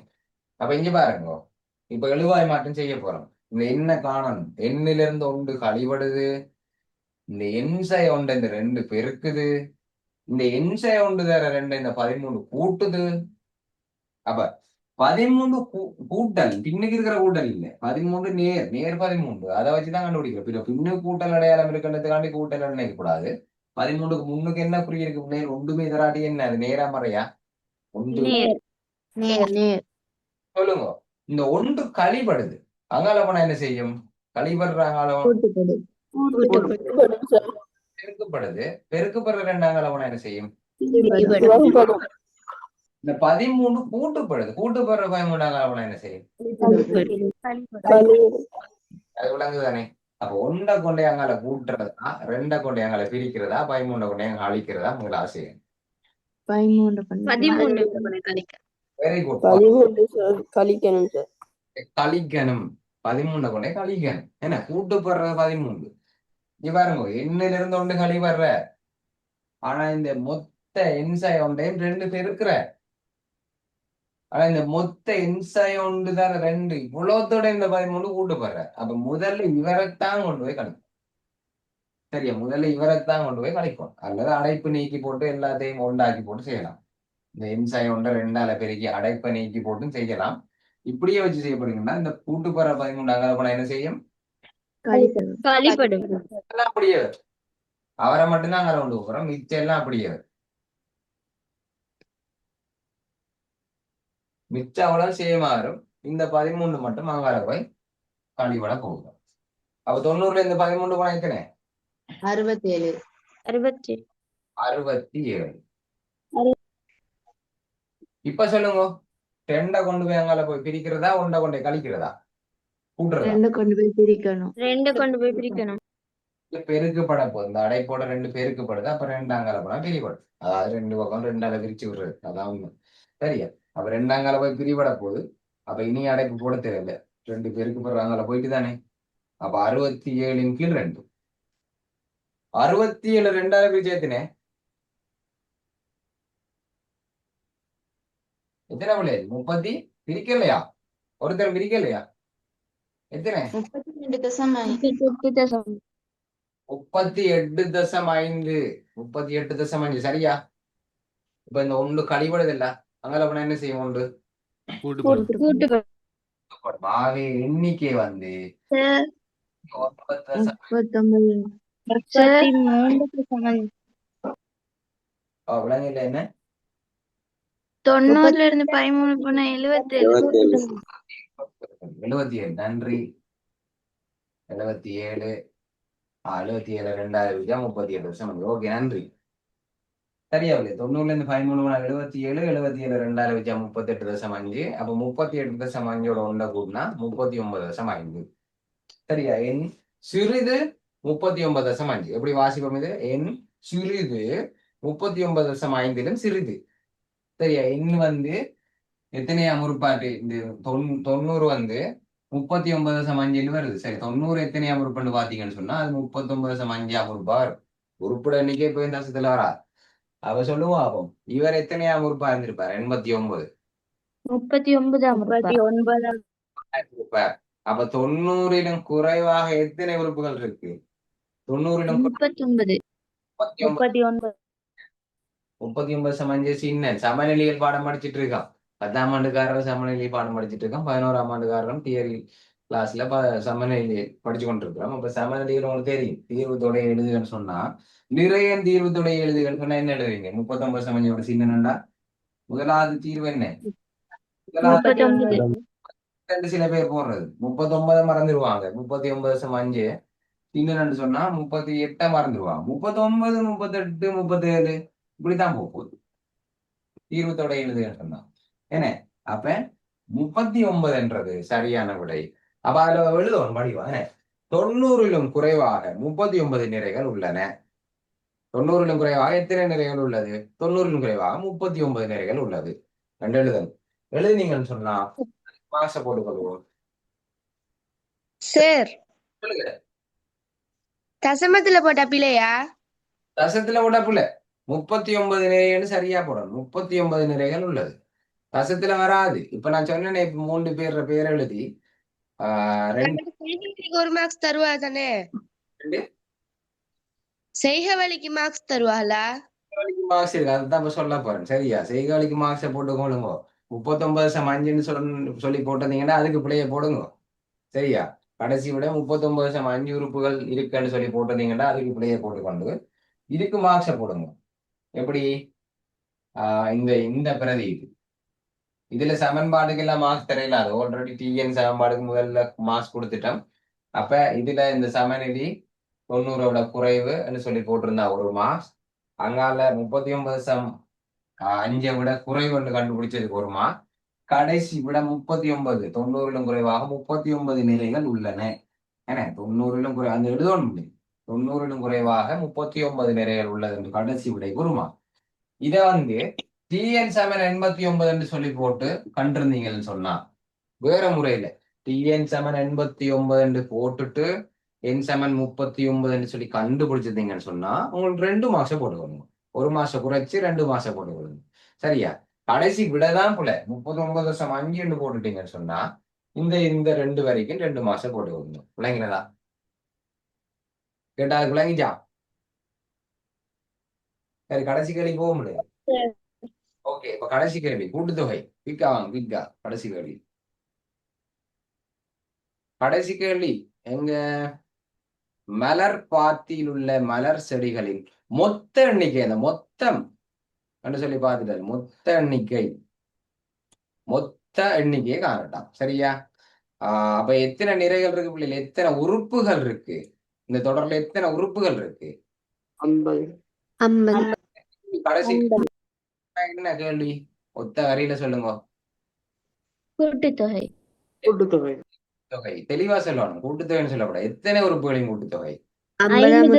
அப்ப இங்க பாருங்க, இப்ப எழுவாய் மாற்றம் செய்ய போறோம். இந்த எண்ணை காணணும். எண்ணில இருந்து ஒன்று கழிபடுது, இந்த எண்சை ஒன்று இந்த 2 பெருக்குது, இந்த எண்சை ஒன்று தர 2 இந்த 13 கூட்டுது. அப்ப 13 கூட்டல் பின்னுக்கு இருக்கிற கூட்டல் இல்லை, 13 நேர் 13. அதை வச்சுதான் கண்டுபிடிக்கிறோம். பின்னு கூட்டல் அடையாளம் இருக்கின்றதுக்காண்டி கூட்டல் நினைக்க கூடாது. 13க்கு முன்னுக்கு என்ன குறி இருக்கு? நேர் ஒன்றுமே தராட்டி என்ன அது நேரா மறையா? ஒன்று நேர் நேர் சொல்லுங்க. இந்த ஒன்று கழிபடுது. அங்கால போனா என்ன செய்யும்? கழிபடுற அங்கால கூட்டுப்படு கூட்டுப்படு பெருக்கப்படுது. பெருக்கப்படுற ரெண்டு அங்கால போனா என்ன செய்யும்? வகுப்படு இந்த 13 கூட்டுப்படுது. கூட்டுப்படுற 13 அங்கால போனா என்ன செய்யும்? அது விளங்கு தானே? அப்ப ஒன்றை கொண்டே அங்கால கூட்டுறதா, ரெண்டை கொண்டே அங்கால பிரிக்கிறதா, 13 கொண்டே அங்க அழிக்கிறதா உங்களை ஆசையம். 13 வெரி குட். கழிக்கணும் சார். கழிக்கணும். 13 கொண்டே கழிக்கணும். என்ன கூட்டுப்படுறது 13. இங்க பாருங்க, எண்ணில இருந்து ஒன்று கழிவர்ற. ஆனா இந்த மொத்த என்சாய் ஒன்றையும் 2 பெருக்கிற. ஆனா இந்த மொத்த என்சாய் ஒன்று தான் 2. இவ்வளோத்தோட இந்த 13 கூட்டுப்படுற. அப்ப முதல்ல இவரைத்தான் கொண்டு போய் கழிக்கும். சரியா? முதல்ல இவரைத்தான் கொண்டு போய் கழிக்கும். அல்லது அடைப்பு நீக்கி போட்டு எல்லாத்தையும் ஒன்றாக்கி போட்டு செய்யலாம். இந்த என்சாய் ஒன்றை 2ஆல பெருக்கி அடைப்பை நீக்கி போட்டும் செய்யலாம். இப்படியே வச்சு செய்யப்படுங்கன்னா இந்த கூட்டுப்படுற 13 அங்கால என்ன செய்யும்? கழிப்படும் எல்லாம் அப்படியே வரும். அவரை மட்டும்தான் அங்கே கொண்டு போகிறோம், மிச்சம் எல்லாம் அப்படியே வரும். மிச்சம் அவ்வளவு சேமா வரும். இந்த 13 மட்டும் அங்கால போய் கழிபட போகும். அப்ப 90ல இந்த 13 போனா எத்தனை? 67 67. இப்ப சொல்லுங்க, 2 கொண்டு போய் அங்கால போய் பிரிக்கிறதா, 1 கொண்டு போய் கழிக்கிறதா, கூட்டுறதா? 2 கொண்டு போய் பிரிக்கணும் பெருக்கப்பட போகுது. இந்த அடைப்போட 2 பெருக்கப்படுது. அப்ப 2 அங்கால போனா பிரிபடும். அதாவது 2 பக்கம் 2ஆல பிரிச்சு விடுறது. அதான் உண்மை. சரியா? அப்ப 2 அங்கால போய் பிரிபட போகுது. அப்ப இனி அடைப்பு போட தேவையில்லை. 2 பெருக்கப்படுற அங்கால போயிட்டு தானே. அப்ப 67 கீழ் 2. 67 2ஆல பிரிச்சு எத்தனை? எத்தனை பிள்ளை? 30 பிரிக்கலையா? ஒருத்தர் பிரிக்கலையா? எத்தனை? 38.5 38.5. சரியா? இப்ப இந்த ஒன்று கழிபடுது இல்ல, அங்கால போனா என்ன செய்யும்? ஒன்று கூட்டுப்படும். ஆகவே எண்ணிக்கை வந்து 39 விலங்குல என்ன 90ல இருந்து 13 போனா 77 77. நன்றி. 77 77 2ஆல 38. ஓகே, நன்றி. சரியா? 90ல இருந்து 13 போனா 77 77 2ஆல 38.5. அப்ப 38.5 ஒன்றை கூட்டினா 39.5. சரியா? என் சிறிது 39.5. எப்படி வாசிப்போம் இது? என் சிறிது 39.5 சிறிது. சரியா? எண் வந்து எத்தனையா முறுப்பாட்டு? இந்த 90 வந்து 39.5 வருது. சரி, 90 எத்தனையா முறுப்புன்னு பாத்தீங்கன்னு சொன்னா அது 39.5 முறுப்பா வரும். உறுப்புட எண்ணிக்கை போய் தசத்துல வரா. அவ சொல்லுவோம். அப்போ இவர் எத்தனையா முறுப்பா இருந்திருப்பார்? 89 இருப்பார். அப்ப 90லும் குறைவாக எத்தனை உறுப்புகள் இருக்கு? 90லும் 39.5 சின்ன சமநிலையில் பாடம் படிச்சுட்டு இருக்கான். 10ஆம் ஆண்டுக்காரர் சமநிலை பாடம் படிச்சுட்டு இருக்கான். 11ஆம் ஆண்டுக்காரரும் தியரி கிளாஸ்ல சமநிலை படிச்சு கொண்டிருக்கிறோம். அப்ப சமநிலையில் உங்களுக்கு தெரியும், தீர்வு தொடை எழுதுகன்னு சொன்னா நிறைய தீர்வு தொடை எழுதுகன்னு சொன்னா என்ன எழுதுவீங்க? 39.5 சின்னண்டா முதலாவது தீர்வு என்ன? முதலாவது சில பேர் போடுறது 39 மறந்துடுவாங்க. 39.5 சின்னன்னு சொன்னா 38 மறந்துடுவாங்க. 39 38 37 இப்படித்தான் போகுது தீர்வு தொடை எழுதுகன்னு சொன்னா. என்ன அப்ப 39 சரியான விடை. அப்ப அதுல எழுதுவோம் படிவா. 90லும் குறைவாக 39 நிறைகள் உள்ளன. 90லும் குறைவாக எத்தனை நிறைகள் உள்ளது? 90லும் குறைவாக 39 நிறைகள் உள்ளது. ரெண்டு எழுதணும். எழுதினீங்கன்னு சொன்னா மாச போட்டுக்கொள்வோம். சார் சொல்லுங்க. தசமத்துல போட்ட பிள்ளையா? தசத்துல விட புள்ள 39 நிறைகள் சரியா போடணும். 39 நிறைகள் உள்ளது. தசத்துல வராது. இப்ப நான் சொன்னேன், இப்ப 3 பேர் பேர் எழுதி ஒரு மார்க்ஸ் தருவா தானே? செய்க வழிக்கு மார்க்ஸ் தருவாளா? மார்க்ஸ் இருக்கு, அதுதான் இப்ப சொல்ல போறேன். சரியா? செய்காலிக்கு மார்க்ஸை போட்டுக்கொள்ளுங்க. 39.5 சொல்லி போட்டிருந்தீங்கன்னா அதுக்கு பிள்ளைய போடுங்க. சரியா? கடைசி விட 39.5 உறுப்புகள் இருக்குன்னு சொல்லி போட்டிருந்தீங்கன்னா அதுக்கு பிள்ளைய போட்டுக்கொண்டு இதுக்கு மார்க்ஸை போடுங்க. எப்படி? இந்த பிரதி இதுல சமன்பாடுக்கு எல்லாம் மார்க்ஸ் தெரியல, அது ஆல்ரெடி டிஎன் சமன்பாடுக்கு முதல்ல மார்க்ஸ் கொடுத்துட்டோம். அப்ப இதுல இந்த சமநிதி 90 குறைவுன்னு சொல்லி போட்டிருந்தா ஒரு மார்க்ஸ், அங்கால 39.5 விட குறைவுன்னு கண்டுபிடிச்சதுக்கு ஒரு மார்க், கடைசி விட 39 90 குறைவாக 39 நிலைகள் உள்ளன. ஏன்னா 90 குறை அந்த எழுதணும், 90 குறைவாக 39 நிறைகள் உள்ளது என்று கடைசி விடை குருமா. இத வந்து டிஎன் சமன் 89 என்று சொல்லி போட்டு கண்டிருந்தீங்கன்னு சொன்னா வேற முறையில டிஎன் சமன் 89 என்று போட்டுட்டு என் சமன் 39 என்று சொல்லி கண்டுபிடிச்சிருந்தீங்கன்னு சொன்னா உங்களுக்கு 2 மாசம் போட்டுக்கணும். 1 மாசம் குறைச்சு 2 மாசம் போட்டுக்கணும். சரியா? கடைசி விடதான் போல 39.5 என்று போட்டுட்டீங்கன்னு சொன்னா இந்த 2 வரைக்கும் 2 மாசம் போட்டுக்கணும். விளங்கினதா? கேட்டா விளங்கிச்சா? சரி, கடைசி கேள்வி போக முடியாது. ஓகே, இப்ப கடைசி கேள்வி கூட்டுத்தொகை. குயிக்கா வாங்க, குயிக்கா. கடைசி கேள்வி. கடைசி கேள்வி எங்க? மலர் பாத்தியில் உள்ள மலர் செடிகளின் மொத்த எண்ணிக்கை, அந்த மொத்தம் என்று சொல்லி பார்த்துட்டாரு. மொத்த எண்ணிக்கையை காணட்டாம். சரியா? அப்ப எத்தனை நிறைகள் இருக்கு பிள்ளைகள்? எத்தனை உறுப்புகள் இருக்கு? இந்த தொடர்ல எத்தனை உறுப்புகள் இருக்கு? 50. கடைசி என்ன கேள்வி? ஒத்த வரியில சொல்லுங்க. கூட்டுத்தொகை. தொகை தெளிவா சொல்லணும். கூட்டுத்தொகைன்னு சொல்லக்கூடாது. எத்தனை உறுப்புகளின் கூட்டுத்தொகை? 50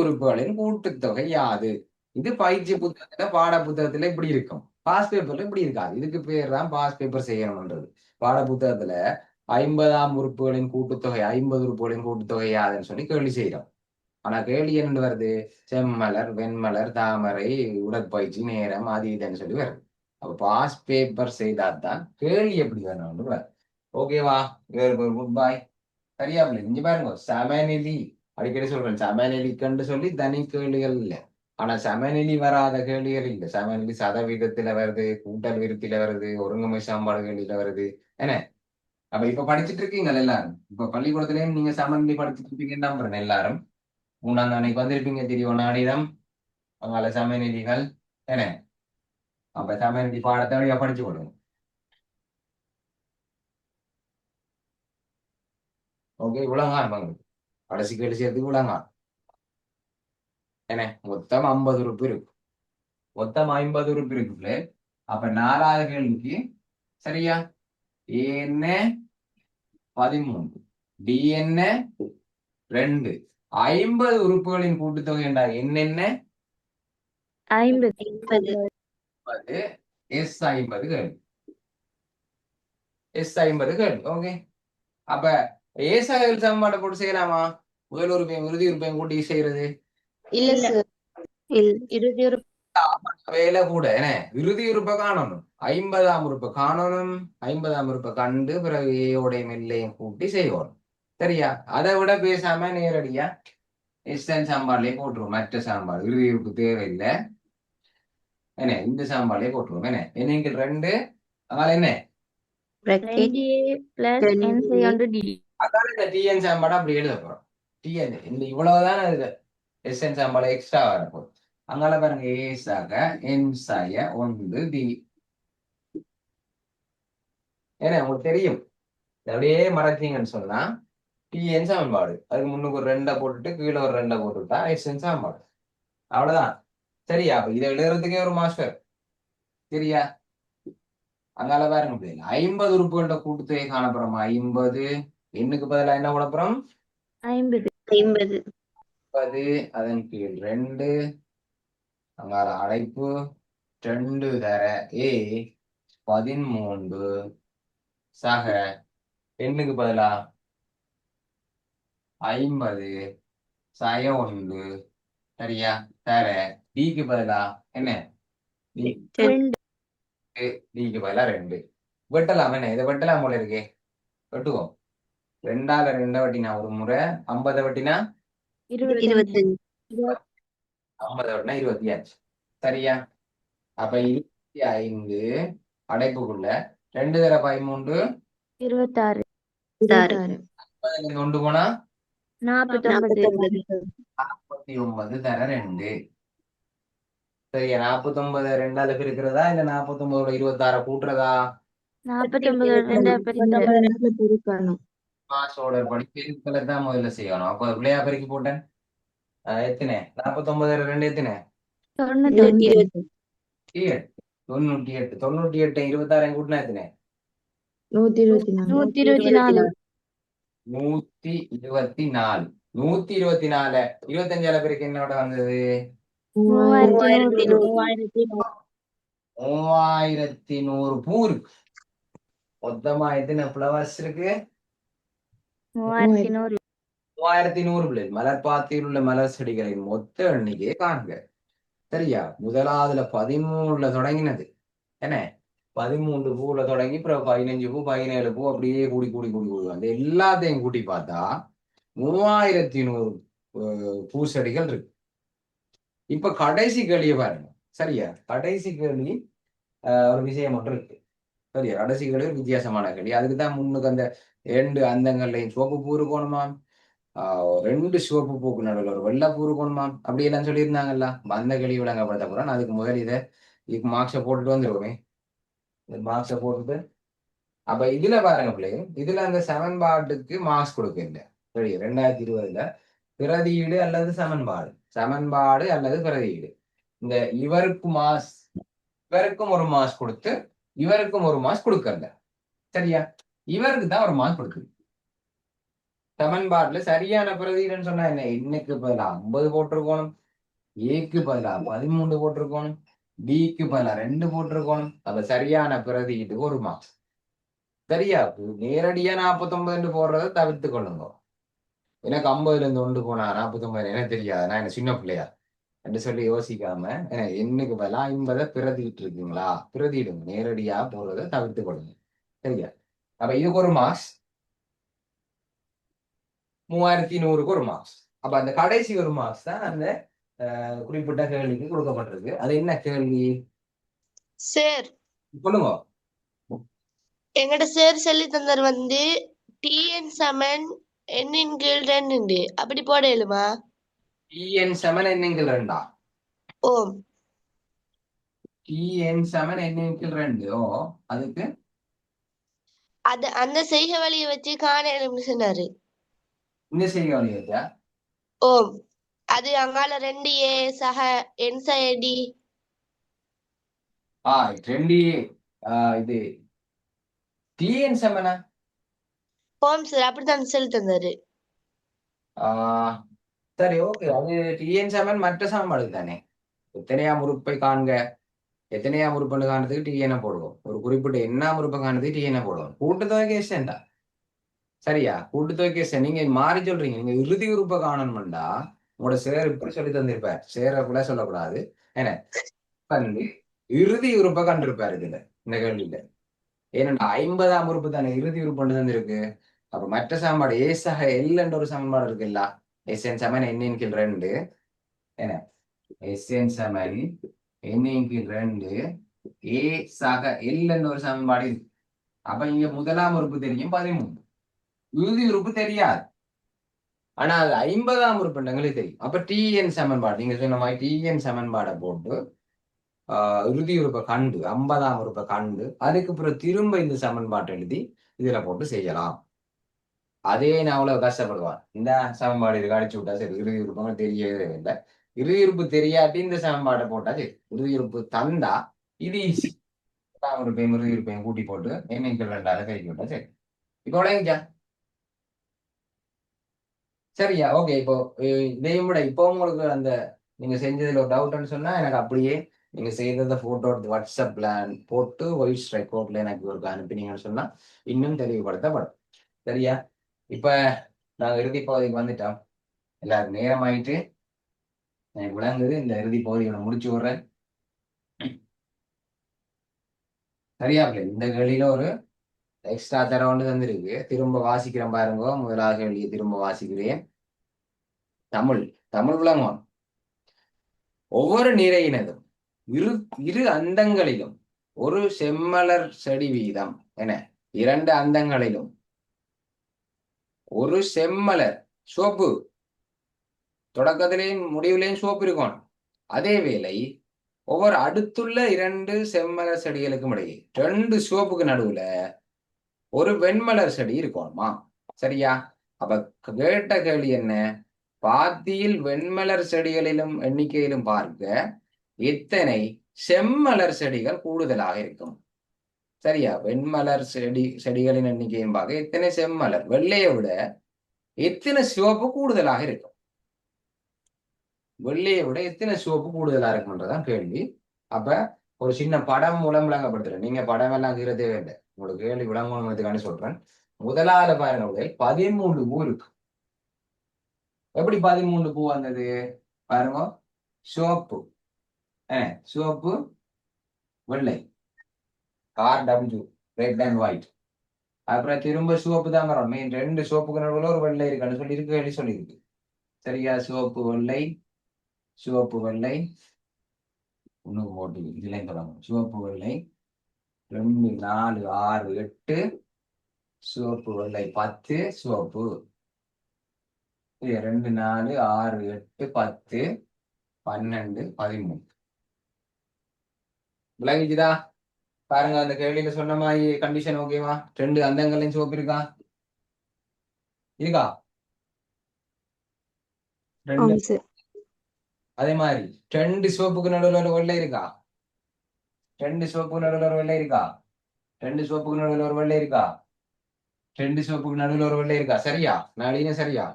உறுப்புகளின் கூட்டுத்தொகை யாது? இது பயிற்சி புத்தகத்துல பாட புத்தகத்துல இப்படி இருக்கும். பாஸ் பேப்பர்ல இப்படி இருக்காது. இதுக்கு பேர் தான் பாஸ் பேப்பர் செய்யணும்ன்றது. பாட புத்தகத்துல 50ஆம் உறுப்புகளின் கூட்டுத்தொகை, 50 உறுப்புகளின் கூட்டுத்தொகை யாதுன்னு சொல்லி கேள்வி செய்யறோம். ஆனா கேள்வி என்ன வருது? செம்மலர், வெண்மலர், தாமரை, உடற்பயிற்சி, நேரம், அது இதுன்னு சொல்லி வருது. அப்ப பாஸ் பேப்பர் செய்தாதான் கேள்வி எப்படி வேணும். ஓகேவா? குட் பாய். சரியா? இங்க பாருங்க, சமநிதி அடிக்கடி சொல்றேன். சமநிதி கண்டு சொல்லி தனி கேள்விகள் இல்லை. ஆனா சமநிதி வராத கேள்விகள் இல்லை. சமநிதி சதவீதத்துல வருது, கூட்டல் விருத்தில வருது, ஒருங்கமை சாம்பாடு கேள்வியில வருது. என்ன? அப்ப இப்ப படிச்சுட்டு இருக்கீங்க எல்லாரும். இப்ப பள்ளிக்கூடத்திலயும் நீங்க சமநிதி படிச்சுட்டு இருப்பீங்கன்னு நம்புறேன். எல்லாரும் 3ஆம் அன்னைக்கு வந்திருப்பீங்க தெரியும். நாடிடம் அவங்கள சமநிதிகள். என்ன? அப்ப சமநிதி பாடத்தை படிச்சு கொடுங்க. ஓகே, இவ்வளவுதான். கடைசி கேள்வி சேர்த்துக்கு இவ்வளவுதான். என்ன? மொத்தம் 50 உறுப்பு இருக்கு. மொத்தம் 50 உறுப்பு இருக்குல்ல. அப்ப 4வது கேள்விக்கு சரியா? என்ன 13, டி என்ன 2, 50 உறுப்புகளின் கூட்டுத்தொகை என்றால் என்னென்ன? 50. எஸ் 50 கேள்வி. எஸ் 50 கேள்வி. ஓகே, அப்ப ஏசாயல் சமன்பாட்டை போட்டு செய்யலாமா? முதல் உறுப்பையும் இறுதி உறுப்பையும் கூட்டி செய்யறது இல்ல சார். இறுதி உறுப்பு வேலை கூட. என்ன? இறுதி உறுப்பை காணணும், 50ஆம் உறுப்பை காணணும். 50ஆம் உறுப்பை கண்டு பிறகு ஏயோடையும் எல்லையும் கூட்டி செய்வோம். சரியா? அதை விட பேசாம நேரடியா எஸ்என் சாம்பார்லயே போட்டுருவோம். மற்ற சாம்பார் இறுதி உறுப்பு தேவையில்லை. என்ன? இந்த சாம்பார்லயே போட்டுருவோம். என்ன? என்னைக்கு 2 அதனால என்ன? அதான இந்த டிஎன் சாம்பாடு அப்படி எழுத போறோம். டிஎன் இந்த இவ்வளவுதான் இது எஸ்என் சாம்பாடு எக்ஸ்ட்ரா வரப்போகுது. அங்கால பாருங்க, ஏசாக என் சாய 1 டி. ஏன்னா உங்களுக்கு தெரியும், அப்படியே மறைச்சிங்கன்னு சொன்னா டிஎன் சமன்பாடு. அதுக்கு முன்னுக்கு ஒரு 2 போட்டுட்டு கீழே ஒரு 2 போட்டுட்டா எஸ்என் சமன்பாடு. அவ்வளவுதான். சரியா? அப்ப இதை எழுதுறதுக்கே ஒரு மாஸ்டர். சரியா? அங்கால பாருங்க, முடியல 50 உறுப்புகளோட கூட்டுத்தொகை காணப்புறோம். 50 எண்ணுக்கு பதிலாக என்ன போடப்புறோம்? 50. அதன் கீழ் 2 அங்கால அடைப்பு 2 தர ஏ 13 சக எண்ணுக்கு பதிலா 50 சய 1 சரியா? தர டிக்கு பதிலா என்ன? டிக்கு பதிலா 2 வெட்டலாம். என்ன? இதை வெட்டலாம் போல இருக்கே. வெட்டுவோம். 2ஆல 2 வட்டினா ஒரு முறை, 50 வட்டினா 25. 50 வட்டினா 25. சரியா? அப்ப 25 அடைப்புக்குள்ள 2 தர 13 26. 50 போனா 49. 49 தர 2. சரியா 49 ரெண்டால பிரிக்கிறதா இல்ல 49 26 கூட்டுறதா? 49 ரெண்டா பெருக்கிற. பெருக்கணும். மாஸ் ஆர்டர் படி பெருக்கலை தான் முதல்ல செய்யணும். அப்ப விளையா பெருக்கி போட்டேன். எத்தனை 49 ரெண்டு எத்தனை? 98. 98. 98 26 கூட்டினா எத்தனை? 124. 124. 124. 124 25 பேருக்கு என்னோட வந்தது? 3100. 3100 பூ இருக்கு. மொத்தமா எத்தனை ஃப்ளவர்ஸ் இருக்கு? 3100. 3100 பிள்ளை. மலர்பாத்தியில் உள்ள மலர் செடிகளின் மொத்த எண்ணிக்கையை காண்க. சரியா? முதலாவதுல 13ல தொடங்கினது என்ன? 13 பூல தொடங்கி அப்புறம் 15 பூ 17 பூ அப்படியே கூடி கூடி கூடி கூடி வந்து எல்லாத்தையும் கூட்டி பார்த்தா 3100 பூச்செடிகள் இருக்கு. இப்ப கடைசி கேள்வியை பாருங்க. சரியா? கடைசி கேள்வி ஒரு விஷயம் ஒன்று இருக்கு. சரியா? கடைசி கேள்வி ஒரு வித்தியாசமான கேள்வி. அதுக்குதான் முன்னுக்கு அந்த 2 அந்தங்கள்லையும் சிவப்பு பூ இருக்கணுமாம், 2 சிவப்பு பூக்கு நடுவில் ஒரு வெள்ளை பூ இருக்கணுமாம், அப்படி எல்லாம் சொல்லியிருந்தாங்கல்ல. அந்த கேள்வி விளங்கப்படுத்த போறேன். அதுக்கு முதல் இதுக்கு மார்க்ஸை போட்டுட்டு வந்துருவோமே. மார்க்ஸை போட்டுட்டு அப்ப இதுல பாருங்க பிள்ளைங்க, இதுல அந்த சமன்பாட்டுக்கு மார்க்ஸ் கொடுக்க இல்லை. சரி, 2020 பிரதியீடு அல்லது சமன்பாடு, சமன்பாடு அல்லது பிரதியீடு. இந்த இவருக்கும் ஒரு மார்க்ஸ் கொடுத்து இவருக்கும் ஒரு மார்க்ஸ் கொடுக்கல. சரியா? இவருக்கு தான் ஒரு மார்க் கொடுக்குது. சமன்பாட்டுல சரியான பிரதியீடுன்னு சொன்னா என்ன? இன்னைக்கு பதிலா 50 போட்டிருக்கணும், ஏக்கு பதிலா 13 போட்டிருக்கணும், பிக்கு பதிலா 2 போட்டிருக்கணும். அப்ப சரியான பிரதியீட்டுக்கு ஒரு மார்க்ஸ். சரியா? நேரடியா 49 போடுறதை தவிர்த்து கொள்ளுங்க. எனக்கு 50ல இருந்து 1 போனா 49 எனக்கு தெரியாது, நான் என்ன சின்ன பிள்ளையா என்று சொல்லி யோசிக்காம என்னைக்கு பதிலா 50 பிரதிட்டு இருக்கீங்களா, பிரதிடுங்க. நேரடியா போடுறதை தவிர்த்து கொள்ளுங்க. சரியா? அப்ப இதுக்கு ஒரு மார்க்ஸ், 3100க்கு ஒரு மார்க்ஸ். அப்ப அந்த கடைசி ஒரு மார்க்ஸ் தான் அந்த குறிப்பிட்ட கேள்விக்கு கொடுக்கப்பட்டிருக்கு. அது என்ன கேள்வி சார்? சொல்லுங்க. எங்கட சார் சொல்லி தந்தார் வந்து டிஎன் சமன் எண்ணின் கீழ் 2 அப்படி போட இயலுமா? TN சமன் எண்ணின் 2. ஓம். TN சமன் எண்ணின் 2. ஓ, அதுக்கு அது அந்த செய்க வழியை வச்சு காண இயலும்னு சொன்னாரு. இந்த செய்ய வழியா? ஓம். அது அங்கால 2A சக என்சைடி. 2A இது TN சமனா? ஓம் சார், அப்படித்தான் சொல்லி தந்தாரு. சரி, ஓகே. அது TN சமன் மற்ற சமன்பாடு தானே. எத்தனையாம் உறுப்பை காண்க, எத்தனையாம் உறுப்புன்னு காண்றதுக்கு TN போடுவோம். ஒரு குறிப்பிட்ட எண்ணாம் உறுப்பை காண்றதுக்கு TN போடுவோம். கூட்டுத்தொகை கேஷன் தான். சரியா? கூட்டுத்தொகை கேஷன் நீங்க மாறி சொல்றீங்க. நீங்க இறுதி உறுப்பை காணணும்டா உங்களோட சேர் இப்படி சொல்லி தந்திருப்பார். சேர கூட சொல்லக்கூடாது. என்ன வந்து இறுதி உறுப்பை கண்டிருப்பாரு இதுல, இந்த கேள்வியில. ஏன்னா 50ஆம் உறுப்பு தானே இறுதி உறுப்பு தந்திருக்கு. அப்ப மற்ற சமன்பாடு ஏ சக எல் என்ற ஒரு சமன்பாடு இருக்குல்ல, SN சமன் எண்ணின் கீழ் 2 என்ன, SN சமன் எண்ணின் கீழ் 2 ஏ சக எல் என்ற ஒரு சமன்பாடு இருக்கு. அப்ப இங்க முதலாம் உறுப்பு தெரியும் 13, இறுதி உறுப்பு தெரியாது. ஆனா அது 50ஆம் உறுப்பு எங்களுக்கு தெரியும். அப்ப TN சமன்பாடு நீங்க சொன்ன மாதிரி TN சமன்பாடை போட்டு இறுதி உறுப்பை கண்டு 50ஆம் உறுப்பை கண்டு அதுக்கு பிறகு திரும்ப இந்த சமன்பாட்டை எழுதி இதுல போட்டு செய்யலாம். அதே நான் அவ்வளவு கஷ்டப்படுவான். இந்த சமன்பாடு இதுக்கு அடிச்சு விட்டா சரி, இறுதி உறுப்பு தெரியவே இல்லை. இறுதி உறுப்பு தெரியாட்டி இந்த சமன்பாட்டை போட்டா சரி. இறுதி உறுப்பு தந்தா இது ஈஸி. உறுப்பையும் இறுதி உறுப்பையும் கூட்டி போட்டு எண்ணிக்கை 2ஆல கழிச்சு விட்டா சரி. இப்போ உடங்கிச்சா? சரியா? ஓகே. இப்போ இதையும் விட இப்போ உங்களுக்கு அந்த நீங்க செஞ்சதுல ஒரு டவுட்னு சொன்னா எனக்கு அப்படியே நீங்க செய்ததை போட்டோ எடுத்து வாட்ஸ்அப்ல போட்டு வாய்ஸ் ரெக்கார்ட்ல எனக்கு ஒரு அனுப்பினீங்கன்னு சொன்னா இன்னும் தெளிவுபடுத்தப்படும். சரியா? இப்ப நாங்க இறுதி பகுதிக்கு வந்துட்டோம். எல்லாரும் நேரம் ஆயிட்டு எனக்கு விளங்குது. இந்த இறுதி பகுதியோட முடிச்சு விடுறேன். சரியா? இந்த கேள்வியில ஒரு எக்ஸ்ட்ரா தர ஒன்று தந்திருக்கு. திரும்ப வாசிக்கிறேன் பாருங்க. முதலாவது கேள்வியை திரும்ப வாசிக்கிறேன். தமிழ் விளங்கும். ஒவ்வொரு நிறையினதும் இரு அந்தங்களிலும் ஒரு செம்மலர் செடி வீதம் என 2 அந்தங்களிலும் ஒரு செம்மலர் சோப்பு தொடக்கத்திலேயும் முடிவுலையும் சோப்பு இருக்கணும். அதே வேளை ஒவ்வொரு அடுத்துள்ள 2 செம்மலர் செடிகளுக்கும் இடையே 2 சிவப்புக்கு நடுவுல ஒரு வெண்மலர் செடி இருக்கணுமா? சரியா? அப்ப கேட்ட கேள்வி என்ன? பாத்தியில் வெண்மலர் செடிகளிலும் எண்ணிக்கையிலும் பார்க்க எத்தனை செம்மலர் செடிகள் கூடுதலாக இருக்கும்? சரியா? வெண்மலர் செடிகளின் எண்ணிக்கையும் பார்க்க எத்தனை செம்மலர் வெள்ளையை விட எத்தனை சிவப்பு கூடுதலாக இருக்கும்? வெள்ளையை விட எத்தனை சிவப்பு கூடுதலா இருக்கும்ன்றதான் கேள்வி. அப்ப ஒரு சின்ன படம் மூலம் விளங்கப்படுத்துறேன். நீங்க படம் எல்லாம் கீழே இல்லை, உங்களுக்கு கேள்வி விளங்கணுன்றதுக்காண்டி சொல்றேன். முதலாவது பாருங்க, 13 பூ இருக்கு. எப்படி 13 பூ வந்தது பாருங்க. சிவப்பு, சிவப்பு வெள்ளை, RW, ரெட் அண்ட் ஒயிட். அப்புறம் திரும்ப சிவப்பு தான் வரும். மெயின் 2 சிவப்புக்கு நடுவில் ஒரு வெள்ளை இருக்கான்னு சொல்லி இருக்கு, சொல்லியிருக்கு. சரியா? சிவப்பு வெள்ளை, சிவப்பு வெள்ளை, ஒண்ணுக்கு போட்டு இதுலையும் தொடங்கும். சிவப்பு வெள்ளை 2, 4, 6, 8, சிவப்பு வெள்ளை 10, சிவப்பு 2, 4, 6, 8, 10, 12, 13. விளங்கிச்சுதா? பாருங்க, அந்த கேள்வியில சொன்ன மாதிரி கண்டிஷன் ஓகேவா? 2 அந்தங்களையும் சிவப்பு இருக்கா? இருக்கா? 2. அதே மாதிரி 2 சிவப்புக்கு நடுவில் ஒரு வெள்ளை இருக்கா? 2 சிவப்புக்கு நடுவில் ஒரு வெள்ளை இருக்கா? 2 சிவப்புக்கு நடுவில் ஒரு வெள்ளை இருக்கா? 2 சிவப்புக்கு நடுவில் ஒரு வெள்ளை இருக்கா? சரியா? நாளின சரியா?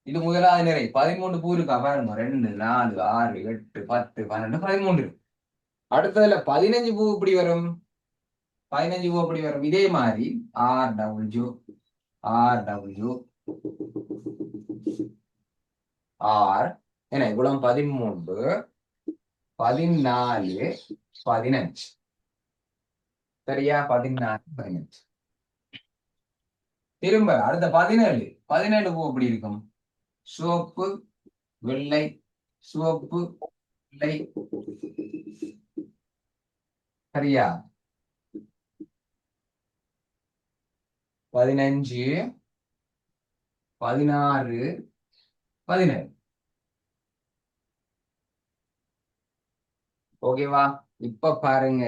இது முதலாவது நிறை. 13 பூ இருக்கா பாருங்க. 2, 4, 6, 8, 10, 12, 13. அடுத்ததுல 15 பூ இப்படி வரும். 15 பூ அப்படி வரும். இதே மாதிரி RW, RW, R என்ன இவ்வளவு 13, 14, 15. சரியா? 14, 15. திரும்ப அடுத்த 17 பூ எப்படி இருக்கும்? சிவப்பு வெள்ளை, சிவப்பு வெள்ளை. சரியா? 15, 16, 17. ஓகேவா? இப்ப பாருங்க,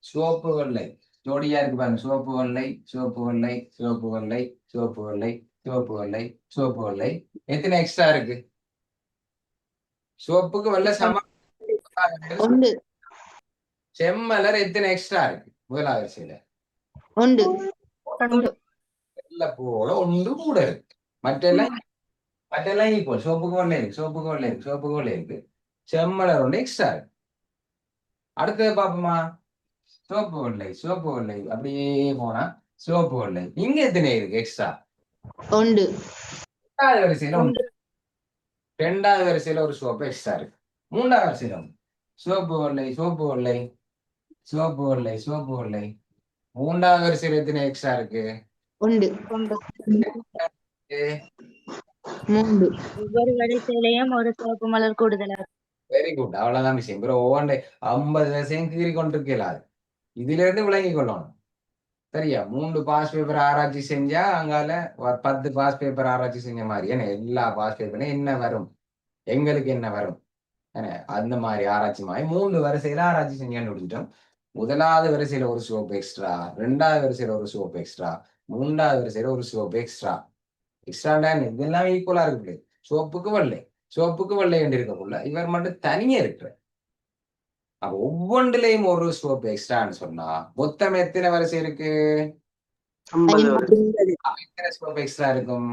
சிவப்பு வெள்ளை ஜோடியா இருக்கு பாருங்க. சிவப்பு வெள்ளை, சிவப்பு வெள்ளை, சிவப்பு வெள்ளை, சிவப்பு வெள்ளை, சிவப்பு வெள்ளை, சிவப்பு வெள்ளை. எத்தனை எக்ஸ்ட்ரா இருக்கு? சிவப்புக்கு வெள்ளை சம. செம்மலர் எத்தனை எக்ஸ்ட்ரா இருக்கு முதலாவது வரிசையில? வெள்ளை பூவோட 1 கூட இருக்கு. மற்றெல்லாம் ஈக்குவல். சிவப்புக்கு வெள்ளை இருக்கு, சிவப்புக்கு வெள்ளை இருக்கு, சிவப்புக்கு வெள்ளை இருக்கு. செம்மலர் 1 எக்ஸ்ட்ரா இருக்கு. அடுத்தது பாப்போமா? சிவப்பு வெள்ளை, சிவப்பு வெள்ளை அப்படியே போனா சிவப்பு வெள்ளை. இங்க எத்தனை இருக்கு எக்ஸ்ட்ரா? 1. ரெண்டாவது வரிசையில 1. 2வது வரிசையில ஒரு சிவப்பு எக்ஸ்ட்ரா இருக்கு. 3வது வரிசையில சிவப்பு வெள்ளை, சிவப்பு வெள்ளை, சிவப்பு வெள்ளை, சிவப்பு வெள்ளை. 3வது வரிசையில எத்தனை எக்ஸ்ட்ரா இருக்கு? 1. ஒவ்வொரு வரிசையிலையும் ஒரு சிவப்பு மலர் கூடுதலா. Very good. அவ்வளவுதான் விஷயம். ஒவ்வொன்று 50 வரிசையும் கீறி கொண்டிருக்கலாது. இதுல இருந்து விளங்கி கொள்ளணும். சரியா? 3 பாஸ் பேப்பர் ஆராய்ச்சி செஞ்சா அங்கால 10 பாஸ் பேப்பர் ஆராய்ச்சி செஞ்ச மாதிரி. ஏன்னா எல்லா பாஸ் பேப்பரும் என்ன வரும், எங்களுக்கு என்ன வரும், அந்த மாதிரி ஆராய்ச்சி மாதிரி 3 வரிசையில ஆராய்ச்சி செஞ்சு கண்டுபிடிச்சிட்டோம். முதலாவது வரிசையில ஒரு சிவப்பு எக்ஸ்ட்ரா, 2வது வரிசையில ஒரு சிவப்பு எக்ஸ்ட்ரா, 3வது வரிசையில ஒரு சிவப்பு எக்ஸ்ட்ரா. எக்ஸ்ட்ரா இதெல்லாம் ஈக்குவலா இருக்கு. சிவப்புக்கு வெள்ளை, சிவப்புக்கு வெள்ளை என்று இருக்கக்குள்ள இவர் மட்டும் தனியே இருக்கிற. அப்ப ஒவ்வொன்றிலையும் ஒரு சிவப்பு எக்ஸ்ட்ரான்னு சொன்னா மொத்தம் எத்தனை வரிசை இருக்கு? 50 சிவப்பு எக்ஸ்ட்ரா இருக்கும்.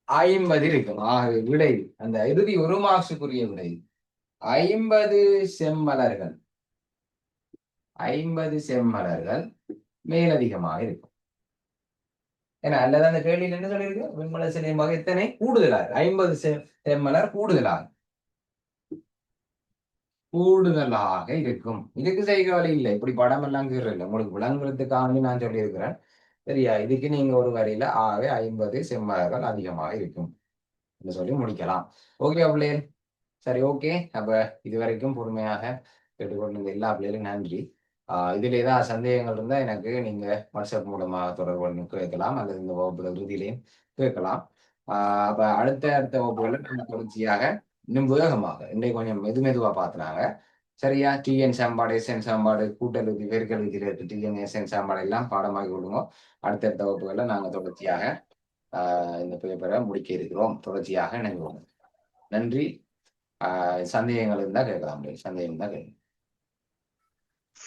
50 இருக்கும். விடை அந்த இறுதி 1 மார்க்ஸுக்குரிய விடை 50 செம்மலர்கள். 50 செம்மலர்கள் மேலதிகமாக இருக்கும். ஏன்னா அல்லது அந்த கேள்வியில் என்ன சொல்லியிருக்கு? வெண்மலர் செல்லியமாக எத்தனை கூடுதலாக? 50 செம்மலர் கூடுதலாக இருக்கும். இதுக்கு செய்க வழி இல்லை. இப்படி படம் எல்லாம் கீறல. உங்களுக்கு விளங்குறதுக்காக நான் சொல்லியிருக்கிறேன். சரியா? இதுக்கு நீங்க ஒரு வரியில 50 செம்மலர்கள் அதிகமாக இருக்கும் என்று சொல்லி முடிக்கலாம். ஓகே பிள்ளைகள்? சரி, ஓகே. அப்ப இதுவரைக்கும் பொறுமையாக கேட்டுக்கொண்டிருந்த எல்லா பிள்ளைகளும் நன்றி. இதுல ஏதாவது சந்தேகங்கள் இருந்தா எனக்கு நீங்க வாட்ஸ்அப் மூலமாக தொடர்பு கேட்கலாம், அல்லது இந்த வகுப்புல இறுதியிலையும் கேட்கலாம். அப்ப அடுத்த வகுப்புகளில் நம்ம தொடர்ச்சியாக இன்னும் வேகமாக இன்றைக்கு கொஞ்சம் மெதுவா பார்த்துனாங்க. சரியா? டிஎன் சாம்பாடு, எஸ்என் சாம்பாடு, கூட்டல் விதி, பெருக்கல் விதியில இருக்கு டிஎன் எஸ்என் சாம்பாடு எல்லாம் பாடமாக்கி விடுங்க. அடுத்தடுத்த வகுப்புகளில் நாங்கள் தொடர்ச்சியாக இந்த பேப்பரை முடிக்க இருக்கிறோம். தொடர்ச்சியாக நினைவுவோம். நன்றி. சந்தேகங்கள் இருந்தால் கேட்கலாம். சந்தேகம் இருந்தால் கேட்கலாம்.